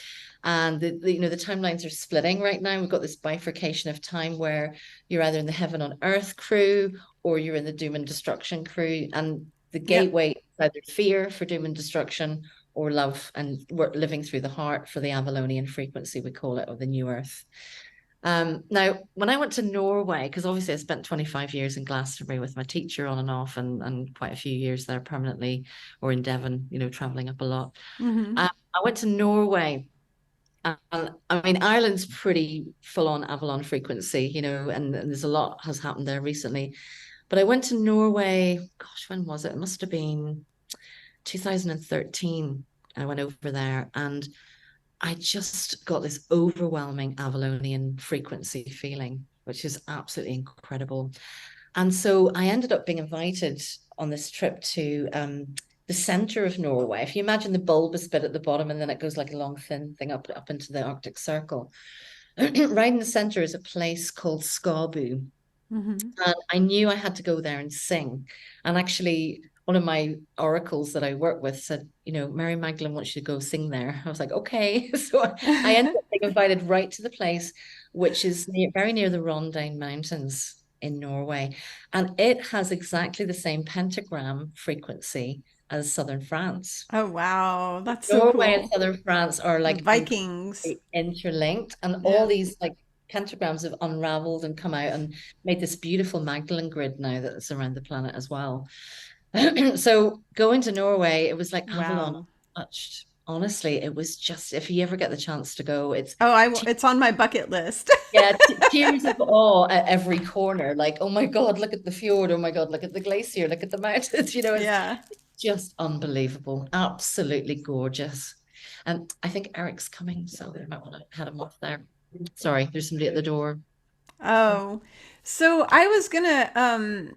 And the timelines are splitting right now. We've got this bifurcation of time where you're either in the heaven on earth crew or you're in the doom and destruction crew. And the Yep. gateway is either fear for doom and destruction or love and we're living through the heart for the Avalonian frequency, we call it, or the new earth. Now, when I went to Norway, because obviously I spent 25 years in Glastonbury with my teacher on and off, and quite a few years there permanently, or in Devon, traveling up a lot. Hmm. I went to Norway, and I mean, Ireland's pretty full on Avalon frequency, and there's a lot has happened there recently. But I went to Norway, gosh, when was it? It must have been 2013. I went over there, and I just got this overwhelming Avalonian frequency feeling, which is absolutely incredible. And so I ended up being invited on this trip to the center of Norway. If you imagine the bulbous bit at the bottom, and then it goes like a long thin thing up into the Arctic Circle. Right in the center is a place called Skabu. Hmm. And I knew I had to go there and sing. And actually, one of my oracles that I work with said, Mary Magdalene wants you to go sing there. I was like, okay. So I ended up being invited right to the place, which is very near the Rondane Mountains in Norway. And it has exactly the same pentagram frequency as southern France. Oh, wow. That's so Norway and cool. southern France are The like Vikings. interlinked, and all Yeah. these like pentagrams have unraveled and come out and made this beautiful Magdalene grid now that's around the planet as well. So going to Norway, it was like Avalon Wow. touched. Honestly, it was just if you ever get the chance to go, it's Oh, it's on my bucket list. yeah, tears of awe at every corner. Like, oh my God, look at the fjord. Oh my God, look at the glacier. Look at the mountains. Yeah. It's just unbelievable. Absolutely gorgeous. And I think Eric's coming, so I might want to head him off there. Sorry, there's somebody at the door. Oh, so I was gonna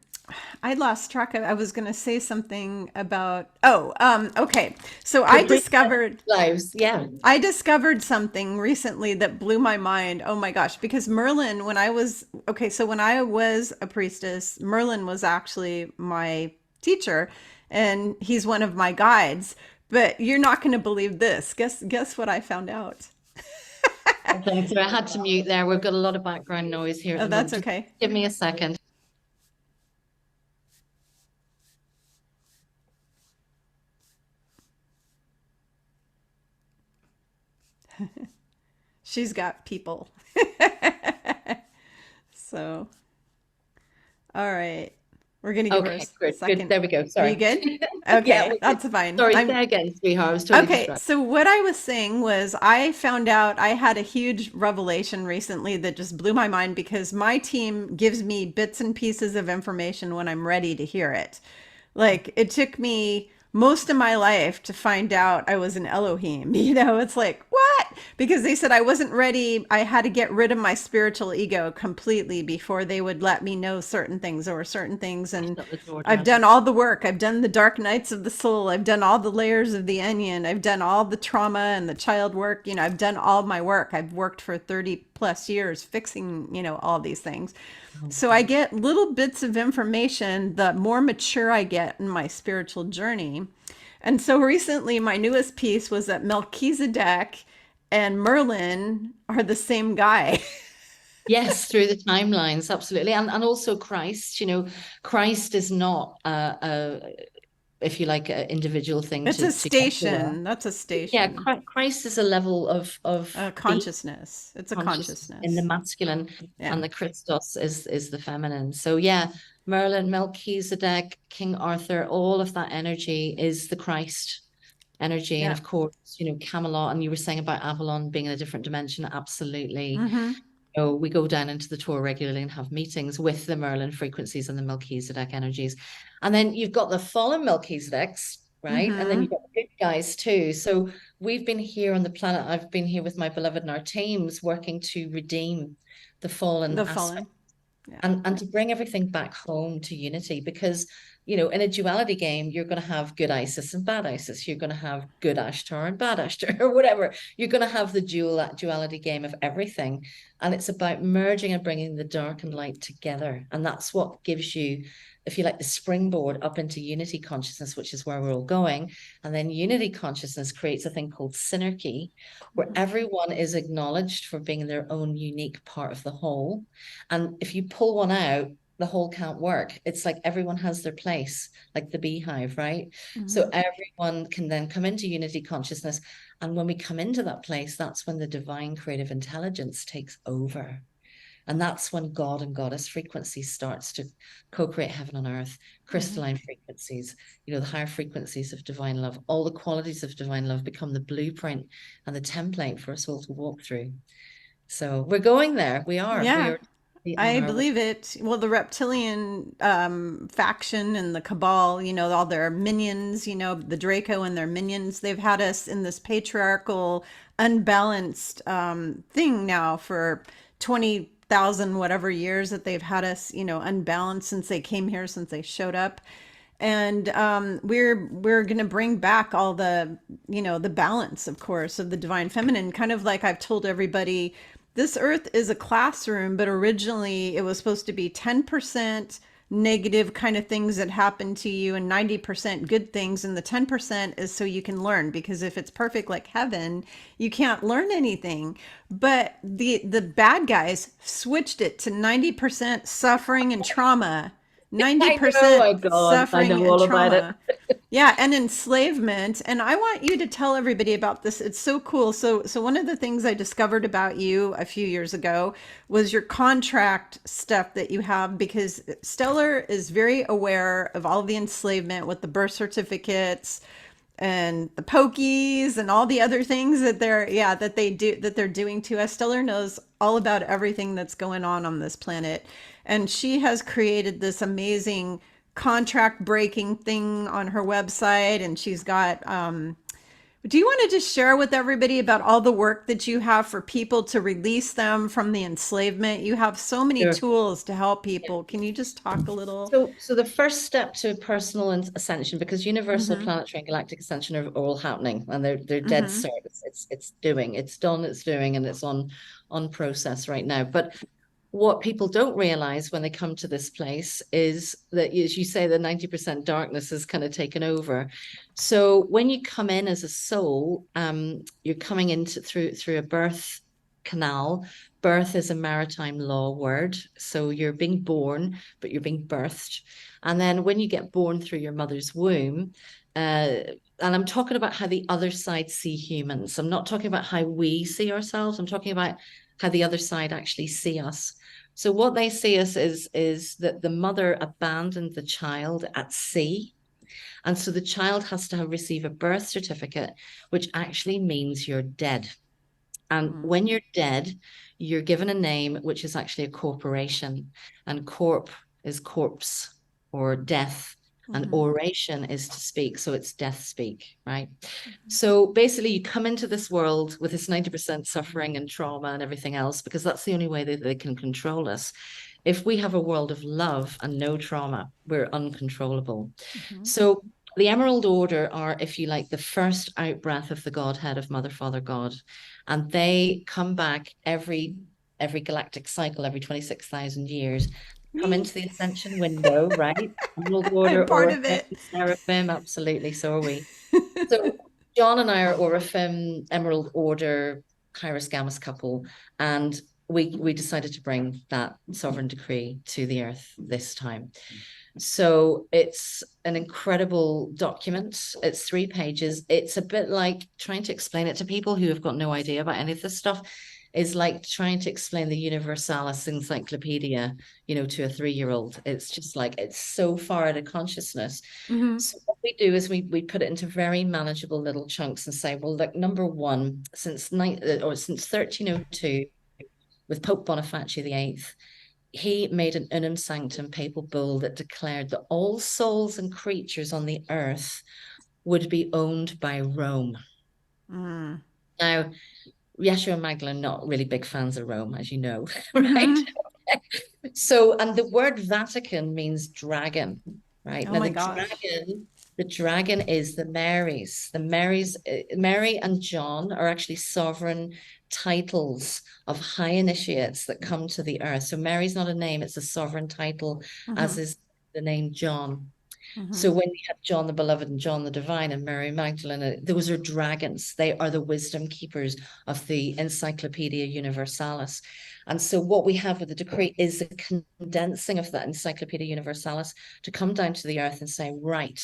I lost track of I was gonna say something about okay. So Your lives, yeah. I discovered something recently that blew my mind. Oh my gosh, because when I was a priestess, Merlin was actually my teacher, and he's one of my guides. But you're not going to believe this. Guess what I found out. Okay, so I had to mute there. We've got a lot of background noise here at Oh, the moment. that's Just okay. give me a second. She's got people. So, all right. We're going to give her Okay, a good, good. second. There we go. Are you Sorry. good? Yeah, Okay, we're good. that's fine. Sorry, I'm say again, sweetheart. I was totally okay. distracted. So, what I was saying was, I found out I had a huge revelation recently that just blew my mind because my team gives me bits and pieces of information when I'm ready to hear it. Like, it took me most of my life to find out I was an Elohim. It's like, what? Because they said I wasn't ready. I had to get rid of my spiritual ego completely before they would let me know certain things. There were certain things. And Shut the door, I've Dad. done all the work. I've done the dark nights of the soul. I've done all the layers of the onion. I've done all the trauma and the child work. I've done all my work. I've worked for 30 plus years fixing, all these things. Oh, So I get little bits of information the more mature I get in my spiritual journey. And so recently, my newest piece was that Melchizedek and Merlin are the same guy. yes, through the timelines, absolutely. And also Christ, Christ is not if you like, an individual thing It's a to get to. station. That's a Yeah, station. Christ is a level of being Consciousness. It's a conscious in the consciousness. masculine, Yeah. and the Christos is the feminine. So yeah, Merlin, Melchizedek, King Arthur, all of that energy is the Christ energy. And Yeah. of course, Camelot, and you were saying about Avalon being in a different dimension. Absolutely. Mm-hmm. So we go down into the tour regularly and have meetings with the Merlin frequencies and the Melchizedek energies. And then you've got the fallen Melchizedeks, right? And then Mm-hmm. you've got the good guys too. So we've been here on the planet. I've been here with my beloved and our teams working to redeem the fallen The aspect, fallen. Yeah. and to bring everything back home to unity, because in a duality game you're going to have good Isis and bad Isis, you're going to have good Ashtar and bad Ashtar, or whatever. You're going to have the duality game of everything, and it's about merging and bringing the dark and light together, and that's what gives you, if you like, the springboard up into unity consciousness, which is where we're all going. And then unity consciousness creates a thing called synergy, where everyone is acknowledged for being their own unique part of the whole. And if you pull one out, the whole can't work. It's like everyone has their place, like the beehive, right? Mm-hmm. So everyone can then come into unity consciousness. And when we come into that place, that's when the divine creative intelligence takes over. And that's when God and goddess frequency starts to co-create heaven on earth, Mm-hmm. crystalline frequencies, the higher frequencies of divine love. All the qualities of divine love become the blueprint and the template for us all to walk through. So we're going there. We Yeah. are on I our way. believe it. Well, the reptilian faction and the cabal, all their minions, the Draco and their minions, they've had us in this patriarchal, unbalanced thing now for 20,000 whatever years that they've had us, unbalanced since they came here, since they showed up. And we're gonna bring back all the balance, of course, of the divine feminine. Kind of like I've told everybody, this earth is a classroom, but originally it was supposed to be 10% negative kind of things that happen to you and 90% good things, and the 10% is so you can learn, because if it's perfect like heaven, you can't learn anything. But the bad guys switched it to 90% suffering and trauma. I know, 90% my God, I know suffering and all about it. trauma. Yeah, and enslavement. And I want you to tell everybody about this. It's so cool. So one of the things I discovered about you a few years ago was your contract stuff that you have, because Stellar is very aware of all the enslavement with the birth certificates and the pokies and all the other things that they're doing to us. Stellar knows all about everything that's going on this planet, and she has created this amazing contract breaking thing on her website. And she's got do you want to just share with everybody about all the work that you have for people to release them from the enslavement? You have so many Sure. tools to help Yeah. people. Can you just talk a little? So the first step to personal ascension, because universal, Mm-hmm. planetary, and galactic ascension are all happening, and they're dead Mm-hmm. cert. It's doing, it's done, it's doing, and it's on process right now. But what people don't realize when they come to this place is that, as you say, the 90% darkness has kind of taken over. So when you come in as a soul, you're coming into through a birth canal. Birth is a maritime law word. So you're being born, but you're being birthed. And then when you get born through your mother's womb, and I'm talking about how the other side see humans. I'm not talking about how we see ourselves. I'm talking about how the other side actually see us. So what they see us is that the mother abandoned the child at sea. And so the child has to receive a birth certificate, which actually means you're dead. And when you're dead, you're given a name, which is actually a corporation. And corp is corpse or death. And oration is to speak. So it's death speak, right? So basically, you come into this world with this 90% suffering and trauma and everything else, because that's the only way that they can control us. If we have a world of love and no trauma, we're uncontrollable. So the Emerald Order are, if you like, the first outbreath of the Godhead of Mother, Father, God. And they come back every galactic cycle, every 26,000 years, come into the Ascension window, right? Emerald Order, I'm part of Orifim, it. Seraphim, absolutely, so are we. So John and I are Orifim, Emerald Order, Kairos Gammas couple, and we decided to bring that sovereign decree to the earth this time. So it's an incredible document. It's 3 pages. It's a bit like trying to explain it to people who have got no idea about any of this stuff. Is like trying to explain the Universalis Encyclopedia, to a 3-year-old. It's just like, it's so far out of consciousness. So what we do is we put it into very manageable little chunks and say, well, look, number one, since 1302, with Pope Boniface VIII, he made an unum sanctum papal bull that declared that all souls and creatures on the earth would be owned by Rome. Now, Yeshua and Magdalene not really big fans of Rome, as you know, right? So, and the word Vatican means dragon, right? Oh Now, my gosh. the dragon is the Marys. The Marys, Mary and John are actually sovereign titles of high initiates that come to the earth. So Mary's not a name, it's a sovereign title, as is the name John. So when we have John the Beloved and John the Divine and Mary Magdalene, those are dragons. They are the wisdom keepers of the Encyclopedia Universalis. And so what we have with the decree is the condensing of that Encyclopedia Universalis to come down to the earth and say, right,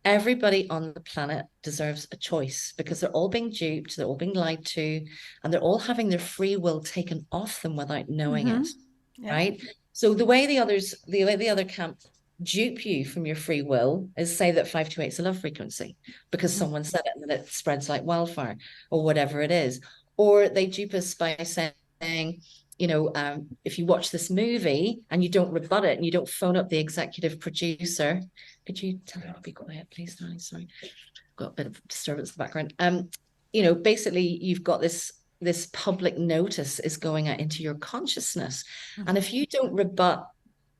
everybody on the planet deserves a choice, because they're all being duped, they're all being lied to, and they're all having their free will taken off them without knowing it, right? So the way the other camp dupe you from your free will is say that 528 is a love frequency because someone said it and then it spreads like wildfire, or whatever it is. Or they dupe us by saying, if you watch this movie and you don't rebut it and you don't phone up the executive producer, could you tell her to be quiet, please, darling? Sorry, got a bit of disturbance in the background. Basically you've got this public notice is going out into your consciousness. And if you don't rebut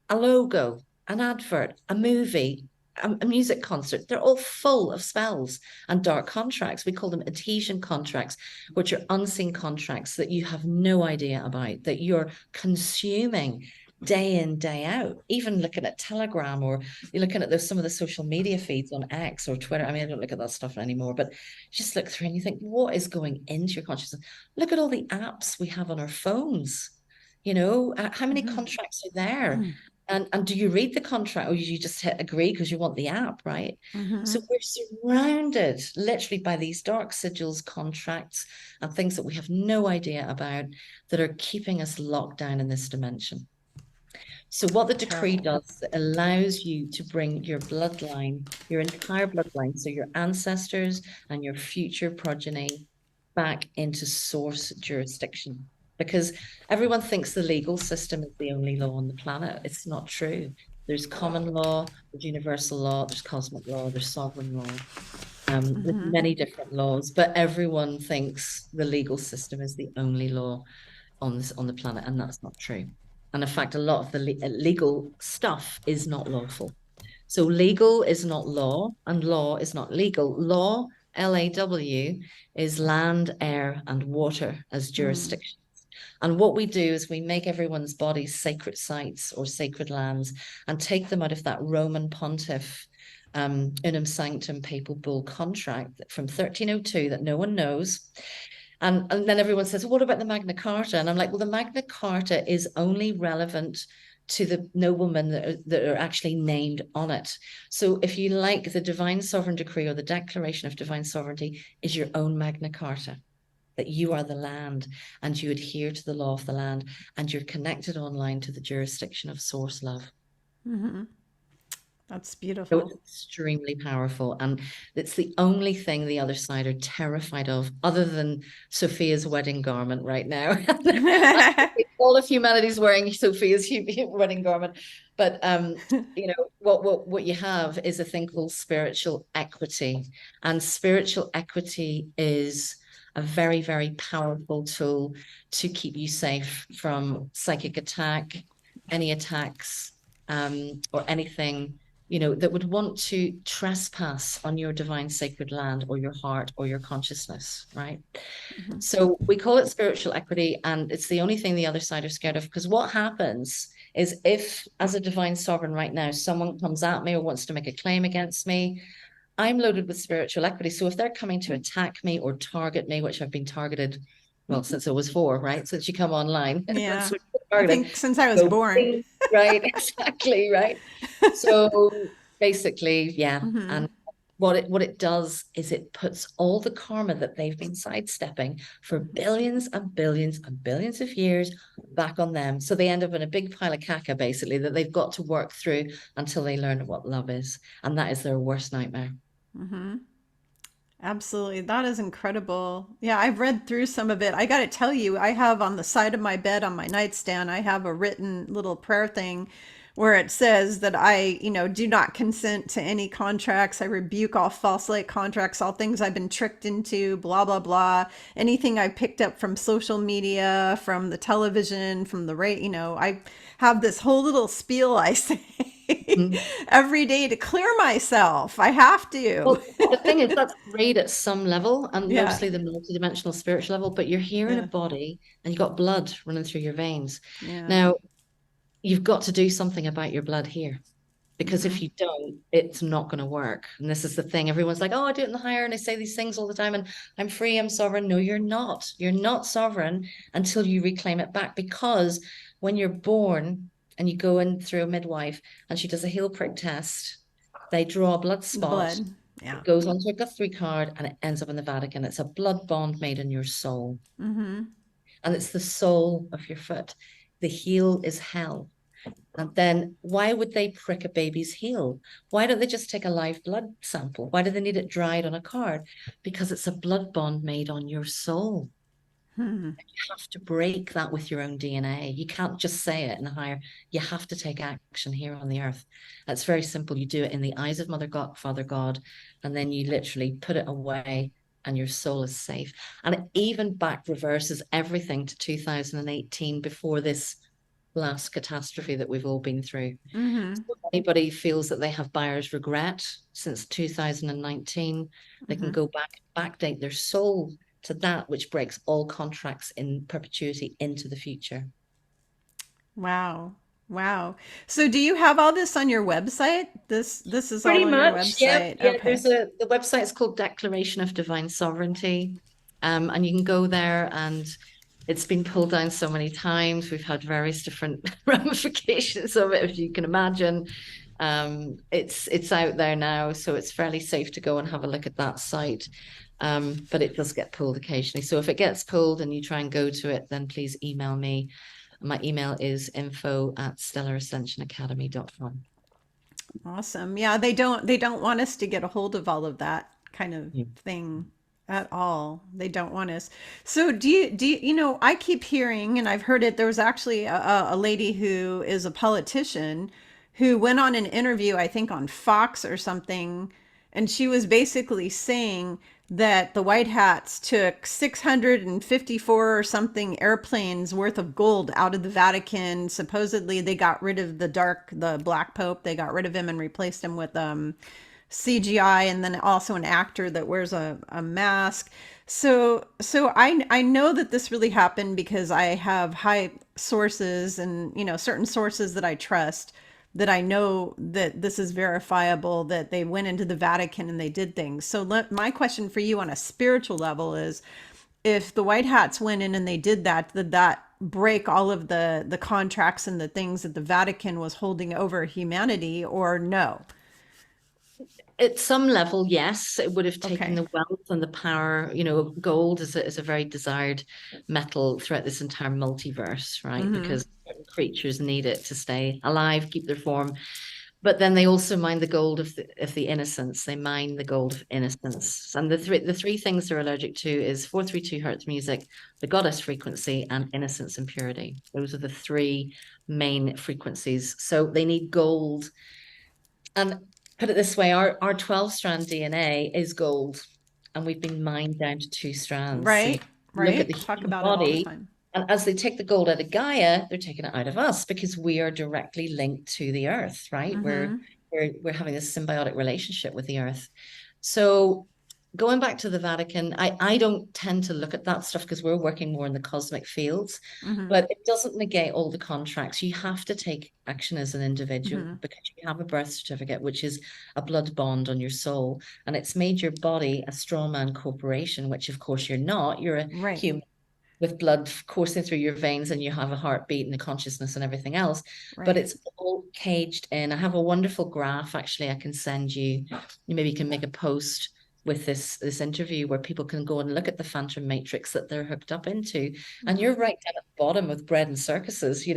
a logo, an advert, a movie, a music concert, they're all full of spells and dark contracts. We call them adhesion contracts, which are unseen contracts that you have no idea about, that you're consuming day in, day out. Even looking at Telegram, or you're looking at some of the social media feeds on X or Twitter. I mean, I don't look at that stuff anymore, but just look through and you think, what is going into your consciousness? Look at all the apps we have on our phones. How many contracts are there? And do you read the contract, or you just hit agree because you want the app, right? So we're surrounded literally by these dark sigils, contracts, and things that we have no idea about that are keeping us locked down in this dimension. So what the decree does, it allows you to bring your bloodline, your entire bloodline, so your ancestors and your future progeny, back into source jurisdiction. Because everyone thinks the legal system is the only law on the planet. It's not true. There's common law, there's universal law, there's cosmic law, there's sovereign law. There's many different laws, but everyone thinks the legal system is the only law on the planet, and that's not true. And in fact, a lot of the legal stuff is not lawful. So legal is not law, and law is not legal. Law, LAW, is land, air, and water as jurisdiction. And what we do is we make everyone's bodies sacred sites or sacred lands and take them out of that Roman pontiff unum sanctum papal bull contract from 1302 that no one knows. And then everyone says, well, what about the Magna Carta? And I'm like, well, the Magna Carta is only relevant to the noblemen that are actually named on it. So if you like, the Divine Sovereign Decree or the Declaration of Divine Sovereignty is your own Magna Carta, that you are the land and you adhere to the law of the land and you're connected online to the jurisdiction of source love. Mm-hmm. That's So beautiful. it's extremely powerful. And it's the only thing the other side are terrified of, other than Sophia's wedding garment right now. All of humanity's wearing Sophia's wedding garment. But what you have is a thing called spiritual equity. And spiritual equity is a very, very powerful tool to keep you safe from psychic attack, any attacks, or anything that would want to trespass on your divine sacred land or your heart or your consciousness, right? Mm-hmm. So we call it spiritual equity, and it's the only thing the other side are scared of, because what happens is, if as a divine sovereign right now, someone comes at me or wants to make a claim against me, I'm loaded with spiritual equity. So if they're coming to attack me or target me, which I've been targeted, well, since I was 4, right? Since you come online. Yeah. I Targeted. think since I was So, born. right, exactly, right. So basically, yeah. Mm-hmm. And what it does is it puts all the karma that they've been sidestepping for billions and billions and billions of years back on them. So they end up in a big pile of caca, basically, that they've got to work through until they learn what love is. And that is their worst nightmare. Mm-hmm. Absolutely. That is incredible. Yeah, I've read through some of it. I got to tell you, I have on the side of my bed on my nightstand, I have a written little prayer thing where it says that I, do not consent to any contracts. I rebuke all false light contracts, all things I've been tricked into, blah, blah, blah. Anything I picked up from social media, from the television, from the radio, I have this whole little spiel I say. Every day to clear myself. I have to. Well, the thing is, that's great at some level, and Yeah. mostly the multidimensional spiritual level, but you're here in a Yeah. body and you've got blood running through your veins. Yeah. Now, you've got to do something about your blood here, because Mm-hmm. if you don't, it's not going to work. And this is the thing. Everyone's like, oh, I do it in the higher, and I say these things all the time, and I'm free, I'm sovereign. No, you're not. You're not sovereign until you reclaim it back, because when you're born and you go in through a midwife and she does a heel prick test, they draw a blood spot. Blood. Yeah. It goes onto a Guthrie card and it ends up in the Vatican. It's a blood bond made in your soul. Mm-hmm. And it's the sole of your foot. The heel is hell. And then why would they prick a baby's heel? Why don't they just take a live blood sample? Why do they need it dried on a card? Because it's a blood bond made on your soul. Hmm. You have to break that with your own DNA. You can't just say it in a higher. You have to take action here on the earth. That's very simple. You do it in the eyes of Mother God, Father God, and then you literally put it away and your soul is safe. And it even back reverses everything to 2018, before this last catastrophe that we've all been through. Mm-hmm. So if anybody feels that they have buyer's regret since 2019, they can go backdate their soul to that which breaks all contracts in perpetuity into the future. Wow. Wow. So do you have all this on your website? This is Pretty all on your much, yeah. website. Yeah, Okay. the website's called Declaration of Divine Sovereignty. And you can go there, and it's been pulled down so many times. We've had various different ramifications of it, if you can imagine. It's out there now, so it's fairly safe to go and have a look at that site. But it does get pulled occasionally. So if it gets pulled and you try and go to it, then please email me. My email is info@stellarascensionacademy.com. Awesome. Yeah, they don't want us to get a hold of all of that kind of Yeah. thing at all. They don't want us. So I keep hearing, and I've heard it, there was actually a lady who is a politician who went on an interview, I think on Fox or something, and she was basically saying that the White Hats took 654 or something airplanes worth of gold out of the Vatican. Supposedly they got rid of the Black Pope. They got rid of him and replaced him with CGI, and then also an actor that wears a mask. So I know that this really happened because I have high sources and, certain sources that I trust, that I know that this is verifiable, that they went into the Vatican and they did things. So my question for you on a spiritual level is, if the white hats went in and they did that break all of the contracts and the things that the Vatican was holding over humanity, or no? At some level, yes, it would have taken Okay. the wealth and the power. Gold is a very desired metal throughout this entire multiverse, right? Mm-hmm. Because certain creatures need it to stay alive, keep their form. But then they also mine the gold of the innocence. They mine the gold of innocence. And the three things they're allergic to is 432 hertz music, the goddess frequency, and innocence and purity. Those are the three main frequencies. So they need gold. And put it this way, our 12-strand DNA is gold, and we've been mined down to two strands. So you Right. look at Right. the Talk human about it all the body, time. and as they take the gold out of Gaia, they're taking it out of us because we are directly linked to the earth, right? We're Mm-hmm. we're we're having this symbiotic relationship with the earth. So going back to the Vatican, I don't tend to look at that stuff because we're working more in the cosmic fields, Mm-hmm. but it doesn't negate all the contracts. You have to take action as an individual Mm-hmm. because you have a birth certificate, which is a blood bond on your soul, and it's made your body a strawman corporation, which of course you're not. You're a Right. human with blood coursing through your veins, and you have a heartbeat and a consciousness and everything else, but Right. it's all caged in. I have a wonderful graph actually I can send you. Maybe you can make a post with this interview where people can go and look at the phantom matrix that they're hooked up into. And Mm-hmm. you're right down at the bottom with bread and circuses. You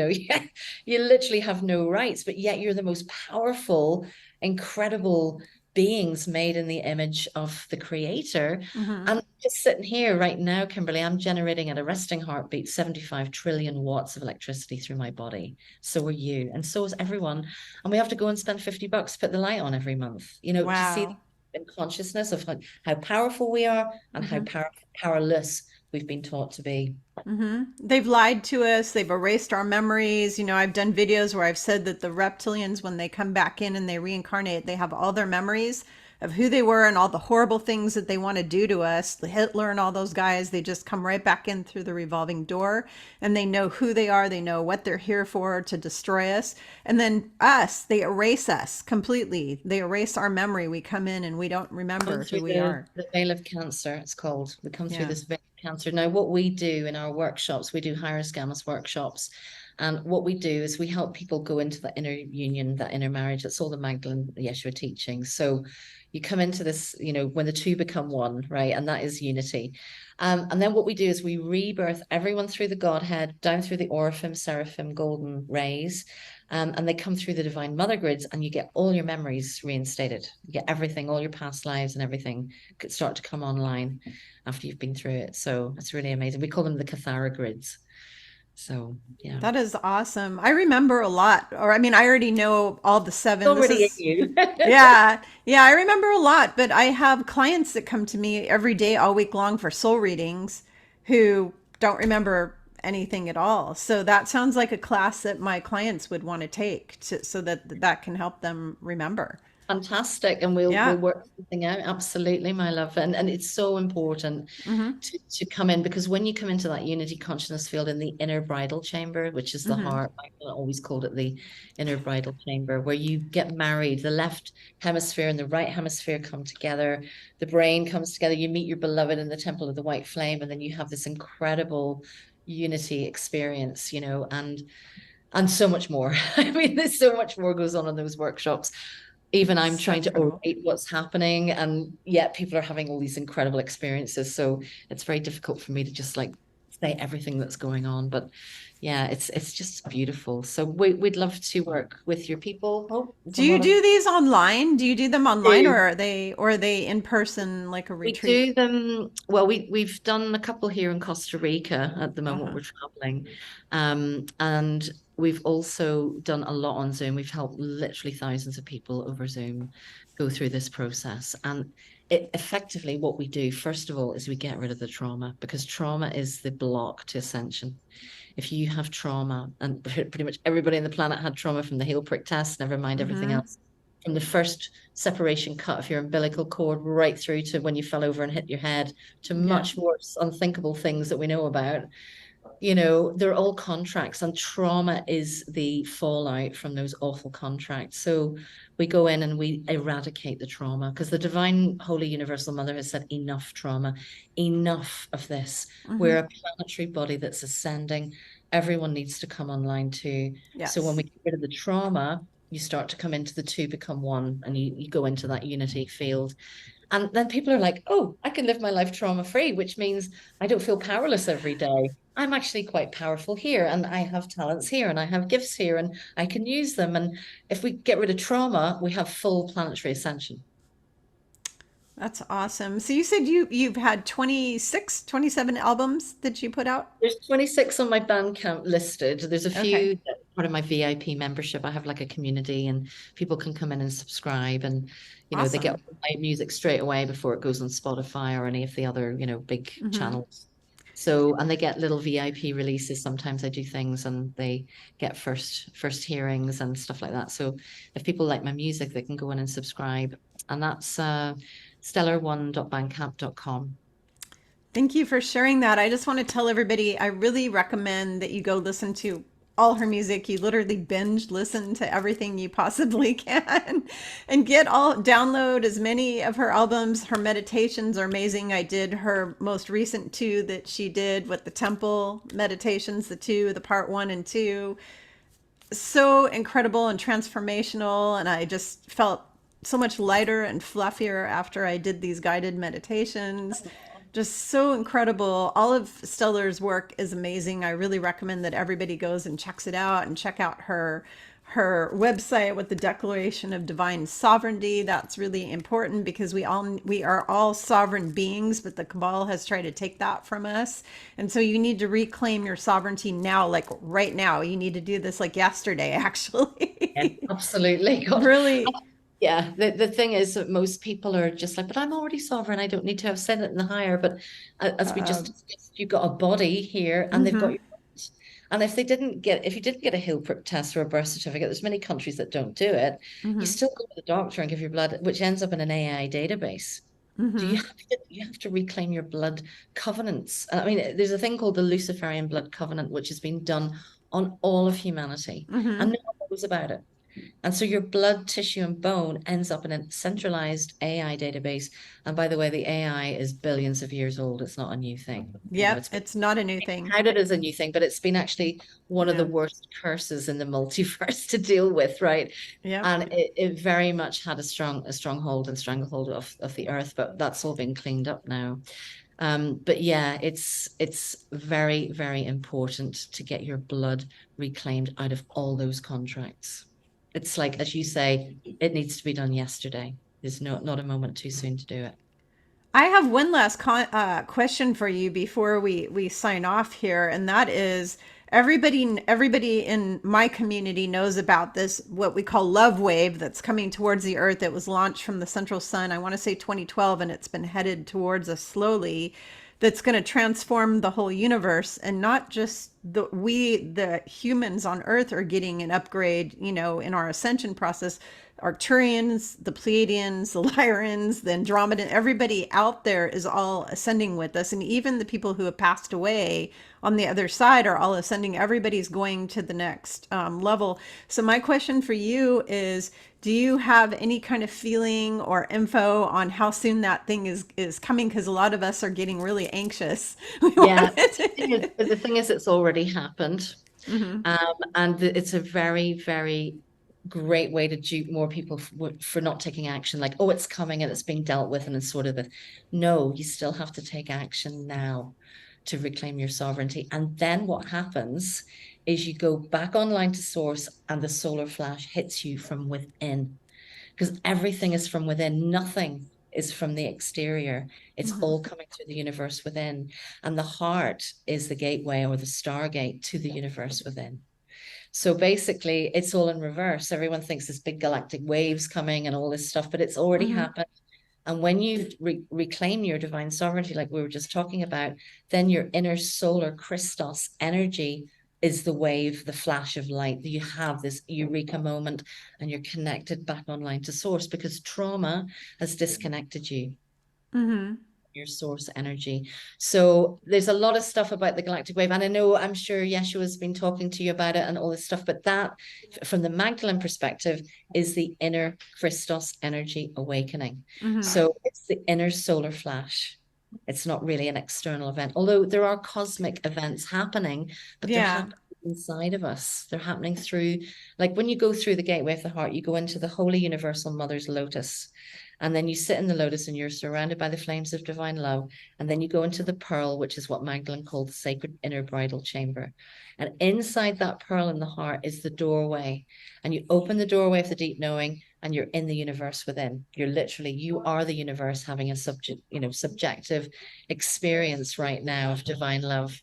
literally have no rights, but yet you're the most powerful, incredible beings made in the image of the creator. Mm-hmm. And just sitting here right now, Kimberly, I'm generating at a resting heartbeat 75 trillion watts of electricity through my body. So are you, and so is everyone. And we have to go and spend $50 to put the light on every month, to see the Wow. consciousness of how powerful we are and how Mm-hmm. powerless we've been taught to be. Mm-hmm. They've lied to us. They've erased our memories. I've done videos where I've said that the reptilians, when they come back in and they reincarnate, they have all their memories of who they were and all the horrible things that they want to do to us. Hitler and all those guys, they just come right back in through the revolving door, and they know who they are. They know what they're here for, to destroy us. And then us, they erase us completely. They erase our memory. We come in and we don't Come remember who through we the, are. the veil of cancer, it's called. We come through Yeah. this veil of cancer. Now, what we do in our workshops, we do higher scamus workshops. And what we do is we help people go into that inner union, that inner marriage. That's all the Magdalene, the Yeshua teaching. So you come into this, when the two become one, right? And that is unity. And then what we do is we rebirth everyone through the Godhead, down through the Oraphim, Seraphim, golden rays. And they come through the divine mother grids, and you get all your memories reinstated. You get everything, all your past lives and everything could start to come online after you've been through it. So it's really amazing. We call them the Cathara grids. So yeah. That is awesome. I remember a lot, or I mean, I already know all the seven. This Already in is, you. yeah, yeah, I remember a lot, but I have clients that come to me every day, all week long for soul readings who don't remember anything at all. So that sounds like a class that my clients would want to take so that that can help them remember. Fantastic. And we'll Yeah. work something out. Absolutely, my love. And it's so important Mm-hmm. to come in, because when you come into that unity consciousness field in the inner bridal chamber, which is the Mm-hmm. heart, I always called it the inner bridal chamber, where you get married, the left hemisphere and the right hemisphere come together, the brain comes together, you meet your beloved in the temple of the white flame, and then you have this incredible unity experience, and so much more. I mean, there's so much more goes on in those workshops. Even I'm So trying to incredible. orate what's happening, and yet people are having all these incredible experiences. So it's very difficult for me to just like say everything that's going on. But yeah, it's just beautiful. So we'd love to work with your people. Oh, Do from you what do I'm these online? Do you do them online, or do. are they in person, like a We retreat? do them well. We've done a couple here in Costa Rica at the moment. Uh-huh. We're traveling, and we've also done a lot on Zoom. We've helped literally thousands of people over Zoom go through this process. And it effectively, what we do first of all is we get rid of the trauma, because trauma is the block to ascension. If you have trauma, and pretty much everybody on the planet had trauma from the heel prick test, never mind everything Mm-hmm. else. from the first separation cut of your umbilical cord right through to when you fell over and hit your head, to Yeah. much worse unthinkable things that we know about. You know, they're all contracts, and trauma is the fallout from those awful contracts. So we go in and we eradicate the trauma, because the divine holy universal mother has said enough trauma, enough of this. We're a planetary body that's ascending. Everyone needs to come online too. So when Yes. we get rid of the trauma, you start to come into the two become one, and you go into that unity field. And then people are like, oh, I can live my life trauma free, which means I don't feel powerless every day. I'm actually quite powerful here, and I have talents here, and I have gifts here, and I can use them. And if we get rid of trauma, we have full planetary ascension. That's awesome. So you said you've had 26, 27 albums that you put out? There's 26 on my Bandcamp listed. There's a Okay. few that are part of my VIP membership. I have like a community, and people can come in and subscribe, and they get Awesome. all my music straight away before it goes on Spotify or any of the other, big channels. So, and they get little VIP releases. Sometimes I do things and they get first hearings and stuff like that. So if people like my music, they can go in and subscribe. And that's stellar1.bandcamp.com. Thank you for sharing that. I just want to tell everybody I really recommend that you go listen to all her music. You literally binge listen to everything you possibly can and download as many of her albums. Her meditations are amazing. I did her most recent two that she did with the temple meditations, the part 1 and 2. So incredible and transformational. And I just felt so much lighter and fluffier after I did these guided meditations. Just so incredible. All of Stellar's work is amazing. I really recommend that everybody goes and checks it out, and check out her website with the Declaration of Divine Sovereignty. That's really important because we are all sovereign beings, but the cabal has tried to take that from us. And so you need to reclaim your sovereignty now, like right now. You need to do this like yesterday, Yeah, actually. absolutely. God. Really. Yeah, the thing is that most people are just like, but I'm already sovereign. I don't need to have said it in the higher. But as we just discussed, you've got a body here, and they've got Mhm, your. And if you didn't get a heel prick test or a birth certificate, there's many countries that don't do it. You mhm, still go to the doctor and give your blood, which ends up in an AI database. So mhm, you have to reclaim your blood covenants. I mean, there's a thing called the Luciferian blood covenant, which has been done on all of humanity, and mhm. no one knows about it. And so your blood, tissue, and bone ends up in a centralized AI database. And by the way, the AI is billions of years old. It's not a new thing. Yep, It's been it's not a new thing. touted as a new thing, but it's been actually one of the Yeah. worst curses in the multiverse to deal with, right? Yep. And it very much had a stronghold and stranglehold of the earth, but that's all been cleaned up now. But yeah, it's very, very important to get your blood reclaimed out of all those contracts. It's like, as you say, it needs to be done yesterday. There's not a moment too soon to do it. I have one last question for you before we sign off here, and that is everybody in my community knows about this what we call love wave that's coming towards the earth. It was launched from the central sun, I want to say 2012, and it's been headed towards us slowly. That's going to transform the whole universe, and not just the humans on earth are getting an upgrade, in our ascension process. Arcturians, the Pleiadians, the Lyrans, the Andromedan, everybody out there is all ascending with us. And even the people who have passed away on the other side are all ascending. Everybody's going to the next level. So my question for you is, do you have any kind of feeling or info on how soon that thing is coming? Because a lot of us are getting really anxious. We want Yeah, it. the thing is, it's already happened. Hmm. And it's a very, very great way to dupe more people for not taking action. Like, oh, it's coming and it's being dealt with and it's sort of no, you still have to take action now to reclaim your sovereignty. And then what happens is you go back online to source, and the solar flash hits you from within, because everything is from within. Nothing is from the exterior. It's Hmm. all coming through the universe within. And the heart is the gateway or the stargate to the universe within. So basically, it's all in reverse. Everyone thinks there's big galactic waves coming and all this stuff, but it's already Hmm. happened. And when you reclaim your divine sovereignty, like we were just talking about, then your inner solar Christos energy is the wave, the flash of light, that you have this eureka moment and you're connected back online to source, because trauma has disconnected you, Mm-hmm. your source energy. So there's a lot of stuff about the galactic wave, and I know, I'm sure Yeshua has been talking to you about it and all this stuff, but that, from the Magdalene perspective, is the inner Christos energy awakening. Mm-hmm. So it's the inner solar flash. It's not really an external event, although there are cosmic events happening, but they're Yeah. happening inside of us. They're happening through, like when you go through the gateway of the heart, you go into the Holy Universal Mother's lotus. And then you sit in the lotus and you're surrounded by the flames of divine love. And then you go into the pearl, which is what Magdalene called the sacred inner bridal chamber. And inside that pearl in the heart is the doorway. And you open the doorway of the deep knowing, and you're in the universe within. You're literally, you are the universe having a subjective experience right now of divine love.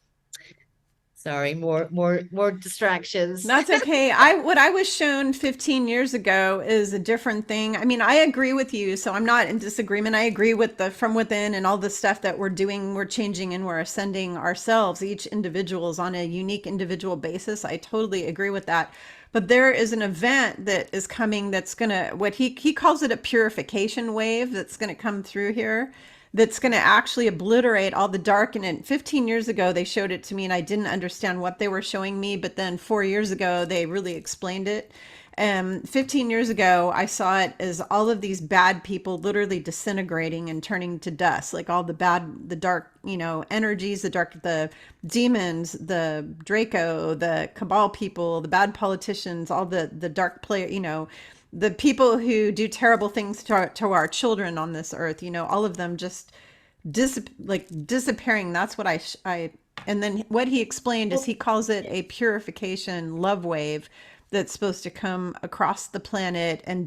Sorry, more distractions. That's okay. What I was shown 15 years ago is a different thing. I mean, I agree with you, so I'm not in disagreement. I agree with the from within and all the stuff that we're doing, we're changing and we're ascending ourselves. Each individual is on a unique individual basis. I totally agree with that. But there is an event that is coming that's going to, what he calls it, a purification wave that's going to come through here, that's going to actually obliterate all the dark in it. 15 years ago, they showed it to me and I didn't understand what they were showing me. But then 4 years ago, they really explained it. 15 years ago, I saw it as all of these bad people literally disintegrating and turning to dust, like all the bad, the dark, energies, the demons, the Draco, the Cabal people, the bad politicians, all the dark player, the people who do terrible things to our children on this earth, all of them just disappearing. That's what and then what he explained is he calls it a purification love wave that's supposed to come across the planet and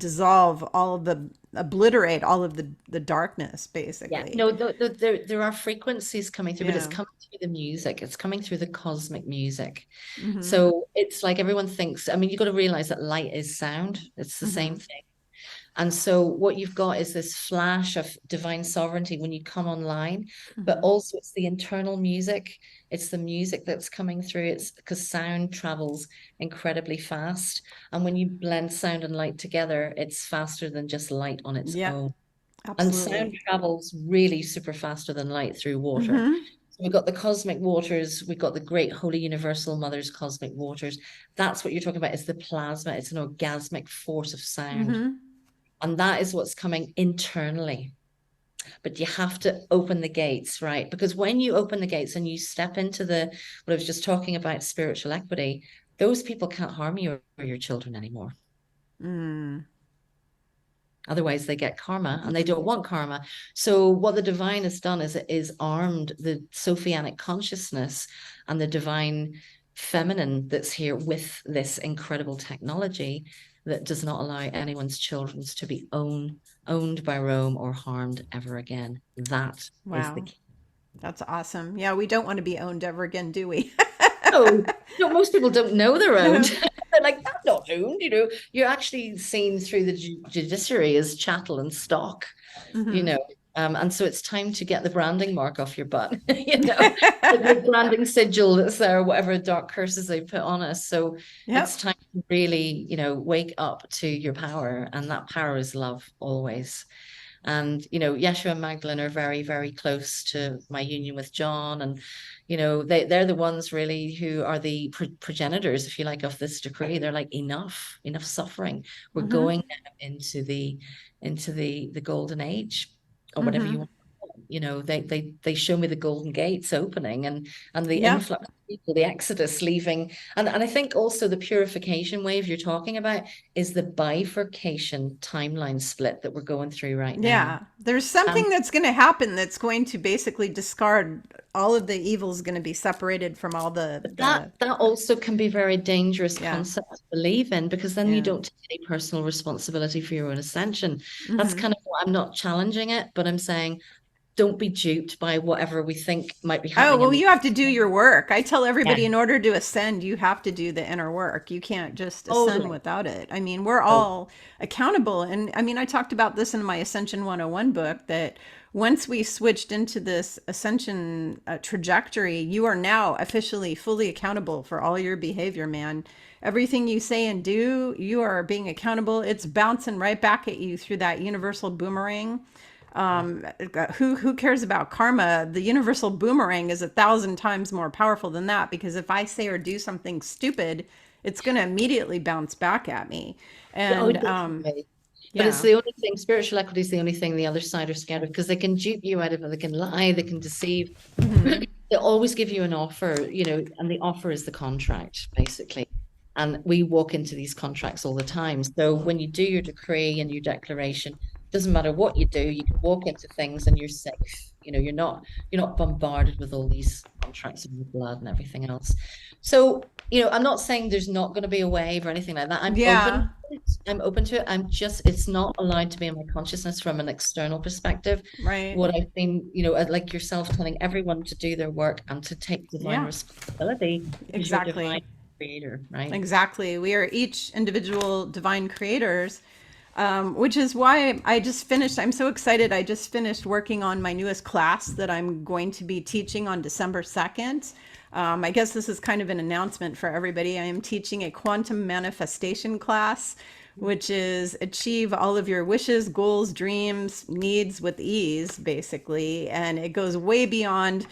obliterate all of the darkness, basically. Yeah, no, there are frequencies coming through, but it's Yeah. coming through the music. It's coming through the cosmic music. Mm-hmm. So it's like everyone thinks, I mean, you've got to realize that light is sound. It's the Mm-hmm. same thing. And so what you've got is this flash of divine sovereignty when you come online, but Mm-hmm. also it's the internal music. It's the music that's coming through. It's because sound travels incredibly fast. And when you blend sound and light together, it's faster than just light on its Yep. own. And sound Absolutely. travels really super faster than light through water. Mm-hmm. So we've got the cosmic waters, we've got the great holy universal mother's cosmic waters. That's what you're talking about, is the plasma. It's an orgasmic force of sound. Mm-hmm. And that is what's coming internally. But you have to open the gates, right? Because when you open the gates and you step into what I was just talking about, spiritual equity, those people can't harm you or your children anymore. Mm. Otherwise, they get karma and they don't want karma. So what the divine has done is armed the Sophianic consciousness and the divine feminine that's here with this incredible technology that does not allow anyone's children to be owned by Rome or harmed ever again. That is the Wow. key. That's awesome. Yeah, we don't want to be owned ever again, do we? Oh, no, most people don't know they're owned. No. They're like, I'm not owned, You're actually seen through the judiciary as chattel and stock, you Mm-hmm. know. And so it's time to get the branding mark off your butt, the branding sigil that's there, whatever dark curses they put on us. So it's Yep. time to really, wake up to your power, and that power is love always. And, Yeshua and Magdalene are very, very close to my union with John. And, they're the ones really who are the progenitors, if you like, of this decree. They're like, enough suffering. We're Mm-hmm. going now into the golden age, or whatever you Mm-hmm. want. They show me the golden gates opening, and the Yep. influx of people, the exodus leaving. And I think also the purification wave you're talking about is the bifurcation timeline split that we're going through right now. Yeah. There's And something that's going to happen that's going to basically discard all of the evils, going to be separated from all but that the that also can be a very dangerous yeah. concept to believe in, because then you Yeah. don't take any personal responsibility for your own ascension. That's Mm-hmm. kind of what I'm not challenging it, but I'm saying don't be duped by whatever we think might be Oh, happening in well, the you have to do your work. I tell yeah, everybody in order to ascend, you have to do the inner work. You can't just ascend totally. without it. I mean, we're So, all accountable. And I mean, I talked about this in my Ascension 101 book that once we switched into this ascension trajectory, you are now officially fully accountable for all your behavior, man. Everything you say and do, you are being accountable. It's bouncing right back at you through that universal boomerang. yeah. Who cares about karma? The universal boomerang is 1,000 times more powerful than that, because if I say or do something stupid, it's going to immediately bounce back at me. Yeah, oh, And definitely. But it's yeah. the only thing, spiritual equity is the only thing the other side are scared of because they can dupe you out of it, they can lie, they can deceive. Hmm. They always give you an offer, and the offer is the contract, basically. And we walk into these contracts all the time. So when you do your decree and your declaration, doesn't matter what you do, you can walk into things and you're safe. You're not bombarded with all these contracts and blood and everything else. So, I'm not saying there's not going to be a wave or anything like that. I'm open. Yeah. I'm open to it. It's not allowed to be in my consciousness from an external perspective. Right. What I've been, like yourself, telling everyone to do their work and to take divine Yeah. responsibility because you're divine Exactly. creator, right? Exactly. We are each individual divine creators, which is why I just finished. I'm so excited. I just finished working on my newest class that I'm going to be teaching on December 2nd. I guess this is kind of an announcement for everybody. I am teaching a quantum manifestation class, which is achieve all of your wishes, goals, dreams, needs with ease, basically. And it goes way beyond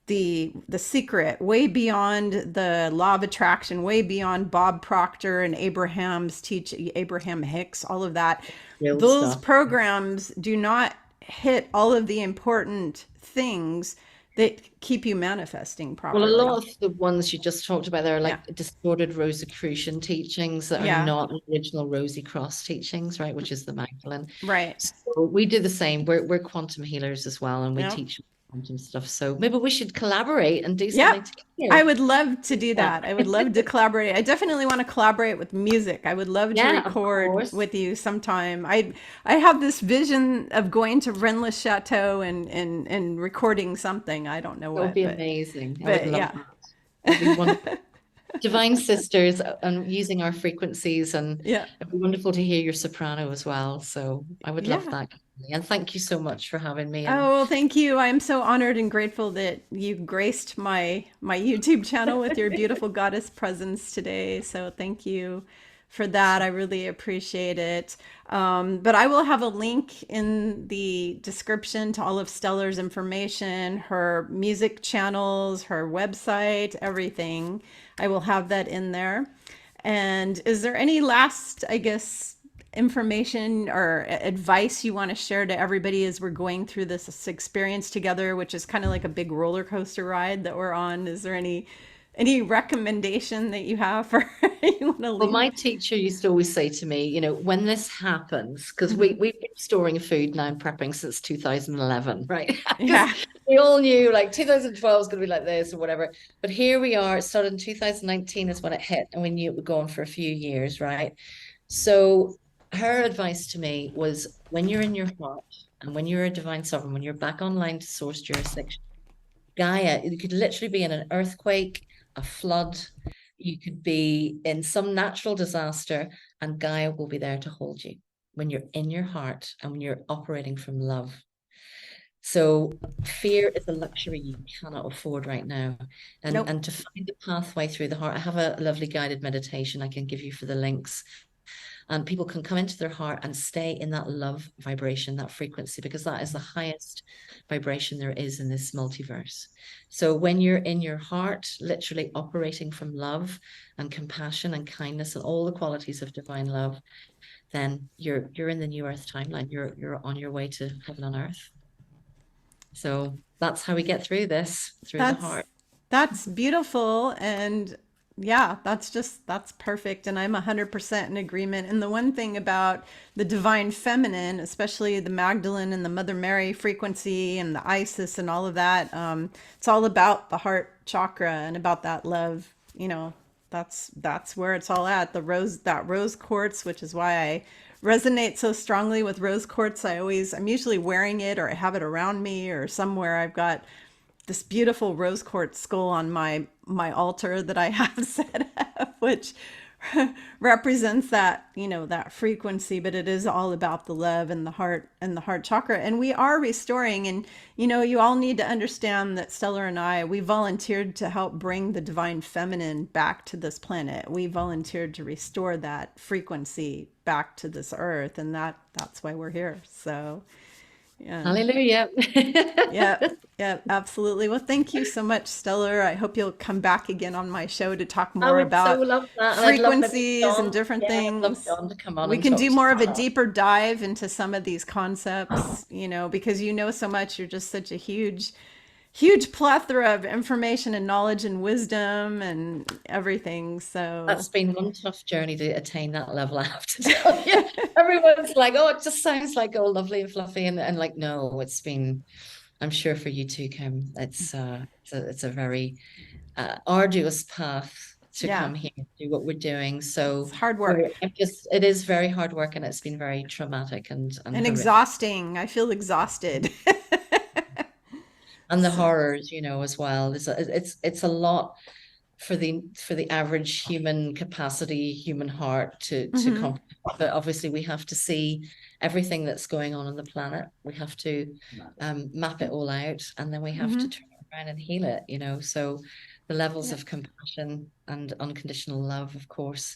the secret, way beyond the law of attraction, way beyond Bob Proctor and Abraham Hicks, all of that. Real Those stuff. programs do not hit all of the important things that keep you manifesting Well, a properly. lot of the ones you just talked about there are Yeah. like distorted Rosicrucian teachings that are Yeah. not the original Rosie Cross teachings, right? Which is the Magdalene. Right. So we do the same. We're quantum healers as well, and we Yeah. teach quantum stuff. So maybe we should collaborate and do Yep. something I together. would love to do Yeah. that. I would love to collaborate. I definitely want to collaborate with music. I would love to Yeah, of record course. with you sometime. I have this vision of going to Rennes Chateau and recording something. I don't know That would what, be amazing. I would but love yeah. that. That'd be wonderful. Divine sisters and using our frequencies, and Yeah. it'd be wonderful to hear your soprano as well. So I would love Yeah. that. Kimberly. And thank you so much for having me. And Oh, well, thank you. I'm so honored and grateful that you graced my YouTube channel with your beautiful goddess presence today. So thank you for that. I really appreciate it. But I will have a link in the description to all of Stellar's information, her music channels, her website, everything. I will have that in there. And is there any last, I guess, information or advice you want to share to everybody as we're going through this experience together, which is kind of like a big roller coaster ride that we're on? Is there any recommendation that you have for you want to well, leave? my teacher used to always say to me, when this happens, because Hmm. we've been storing food now and prepping since 2011, right? Because Yeah. we all knew like 2012 was going to be like this or whatever. But here we are. It started in 2019 is when it hit, and we knew it would go on for a few years, right? So her advice to me was when you're in your heart and when you're a divine sovereign, when you're back online to source jurisdiction, Gaia, you could literally be in an earthquake, a flood, you could be in some natural disaster, and Gaia will be there to hold you when you're in your heart and when you're operating from love. So fear is a luxury you cannot afford right now. And Nope. and to find the pathway through the heart, I have a lovely guided meditation I can give you for the links. And people can come into their heart and stay in that love vibration, that frequency, because that is the highest vibration there is in this multiverse. So when you're in your heart, literally operating from love and compassion and kindness and all the qualities of divine love, then you're in the new earth timeline. You're on your way to heaven on earth. So that's how we get through this, through the That's heart. that's beautiful. And yeah, that's perfect. And I'm 100% in agreement. And the one thing about the divine feminine, especially the Magdalene and the Mother Mary frequency and the Isis and all of that, it's all about the heart chakra and about that love. That's where it's all at. That rose quartz, which is why I resonate so strongly with rose quartz. I'm usually wearing it, or I have it around me or somewhere. I've got this beautiful rose quartz skull on my altar that I have set up, which represents that, that frequency. But it is all about the love and the heart chakra, and we are restoring. And you all need to understand that Stellar and we volunteered to help bring the divine feminine back to this planet. We volunteered to restore that frequency back to this earth, and that's why we're here. So yeah. Hallelujah. Yeah, absolutely. Well, thank you so much, Stellar. I hope you'll come back again on my show to talk I more would so about love that. And I'd love maybe frequencies and John. different Yeah, I'd love things. John to come on We and can talk do to more us of a about deeper dive into some of these concepts, because you know so much. You're just such a huge plethora of information and knowledge and wisdom and everything. So That's been one tough journey to attain that level, I have to tell you. Everyone's like, oh, it just sounds like all lovely and fluffy. And like, no, it's been, I'm sure for you too, Kim, it's a very arduous path to yeah, come here and do what we're doing. it's So hard work it is very hard work, and it's been very traumatic and and horrific. exhausting. I feel exhausted. And the So, horrors, as well. It's a lot for the average human capacity, human heart to mhm. comprehend. But obviously, we have to see everything that's going on the planet. We have to map it all out, and then we have to Mhm. turn around and heal it. So the levels Yeah. of compassion and unconditional love, of course,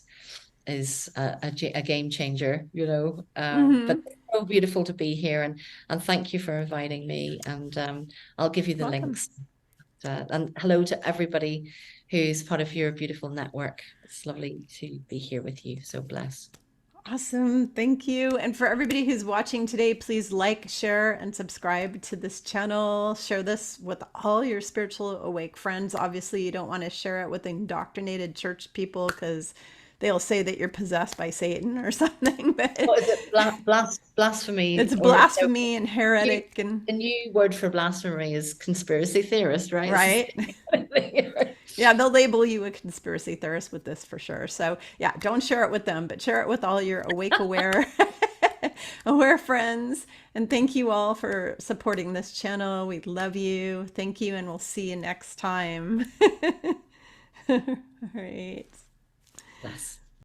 is a game changer. But Mhm. it's so beautiful to be here, and thank you for inviting me. And I'll give you the Welcome. links. And hello to everybody who's part of your beautiful network. It's lovely to be here with you. So blessed. Awesome. Thank you. And for everybody who's watching today, please like, share, and subscribe to this channel. Share this with all your spiritual awake friends. Obviously, you don't want to share it with indoctrinated church people because they'll say that you're possessed by Satan or something. But What is it? Blasphemy, it's or blasphemy and new, heretic and the new word for blasphemy is conspiracy theorist, right? It's the right. same kind of thing. Yeah, they'll label you a conspiracy theorist with this for sure. So yeah, don't share it with them, but share it with all your awake, aware, aware friends. And thank you all for supporting this channel. We love you. Thank you, and we'll see you next time. All right. Bless.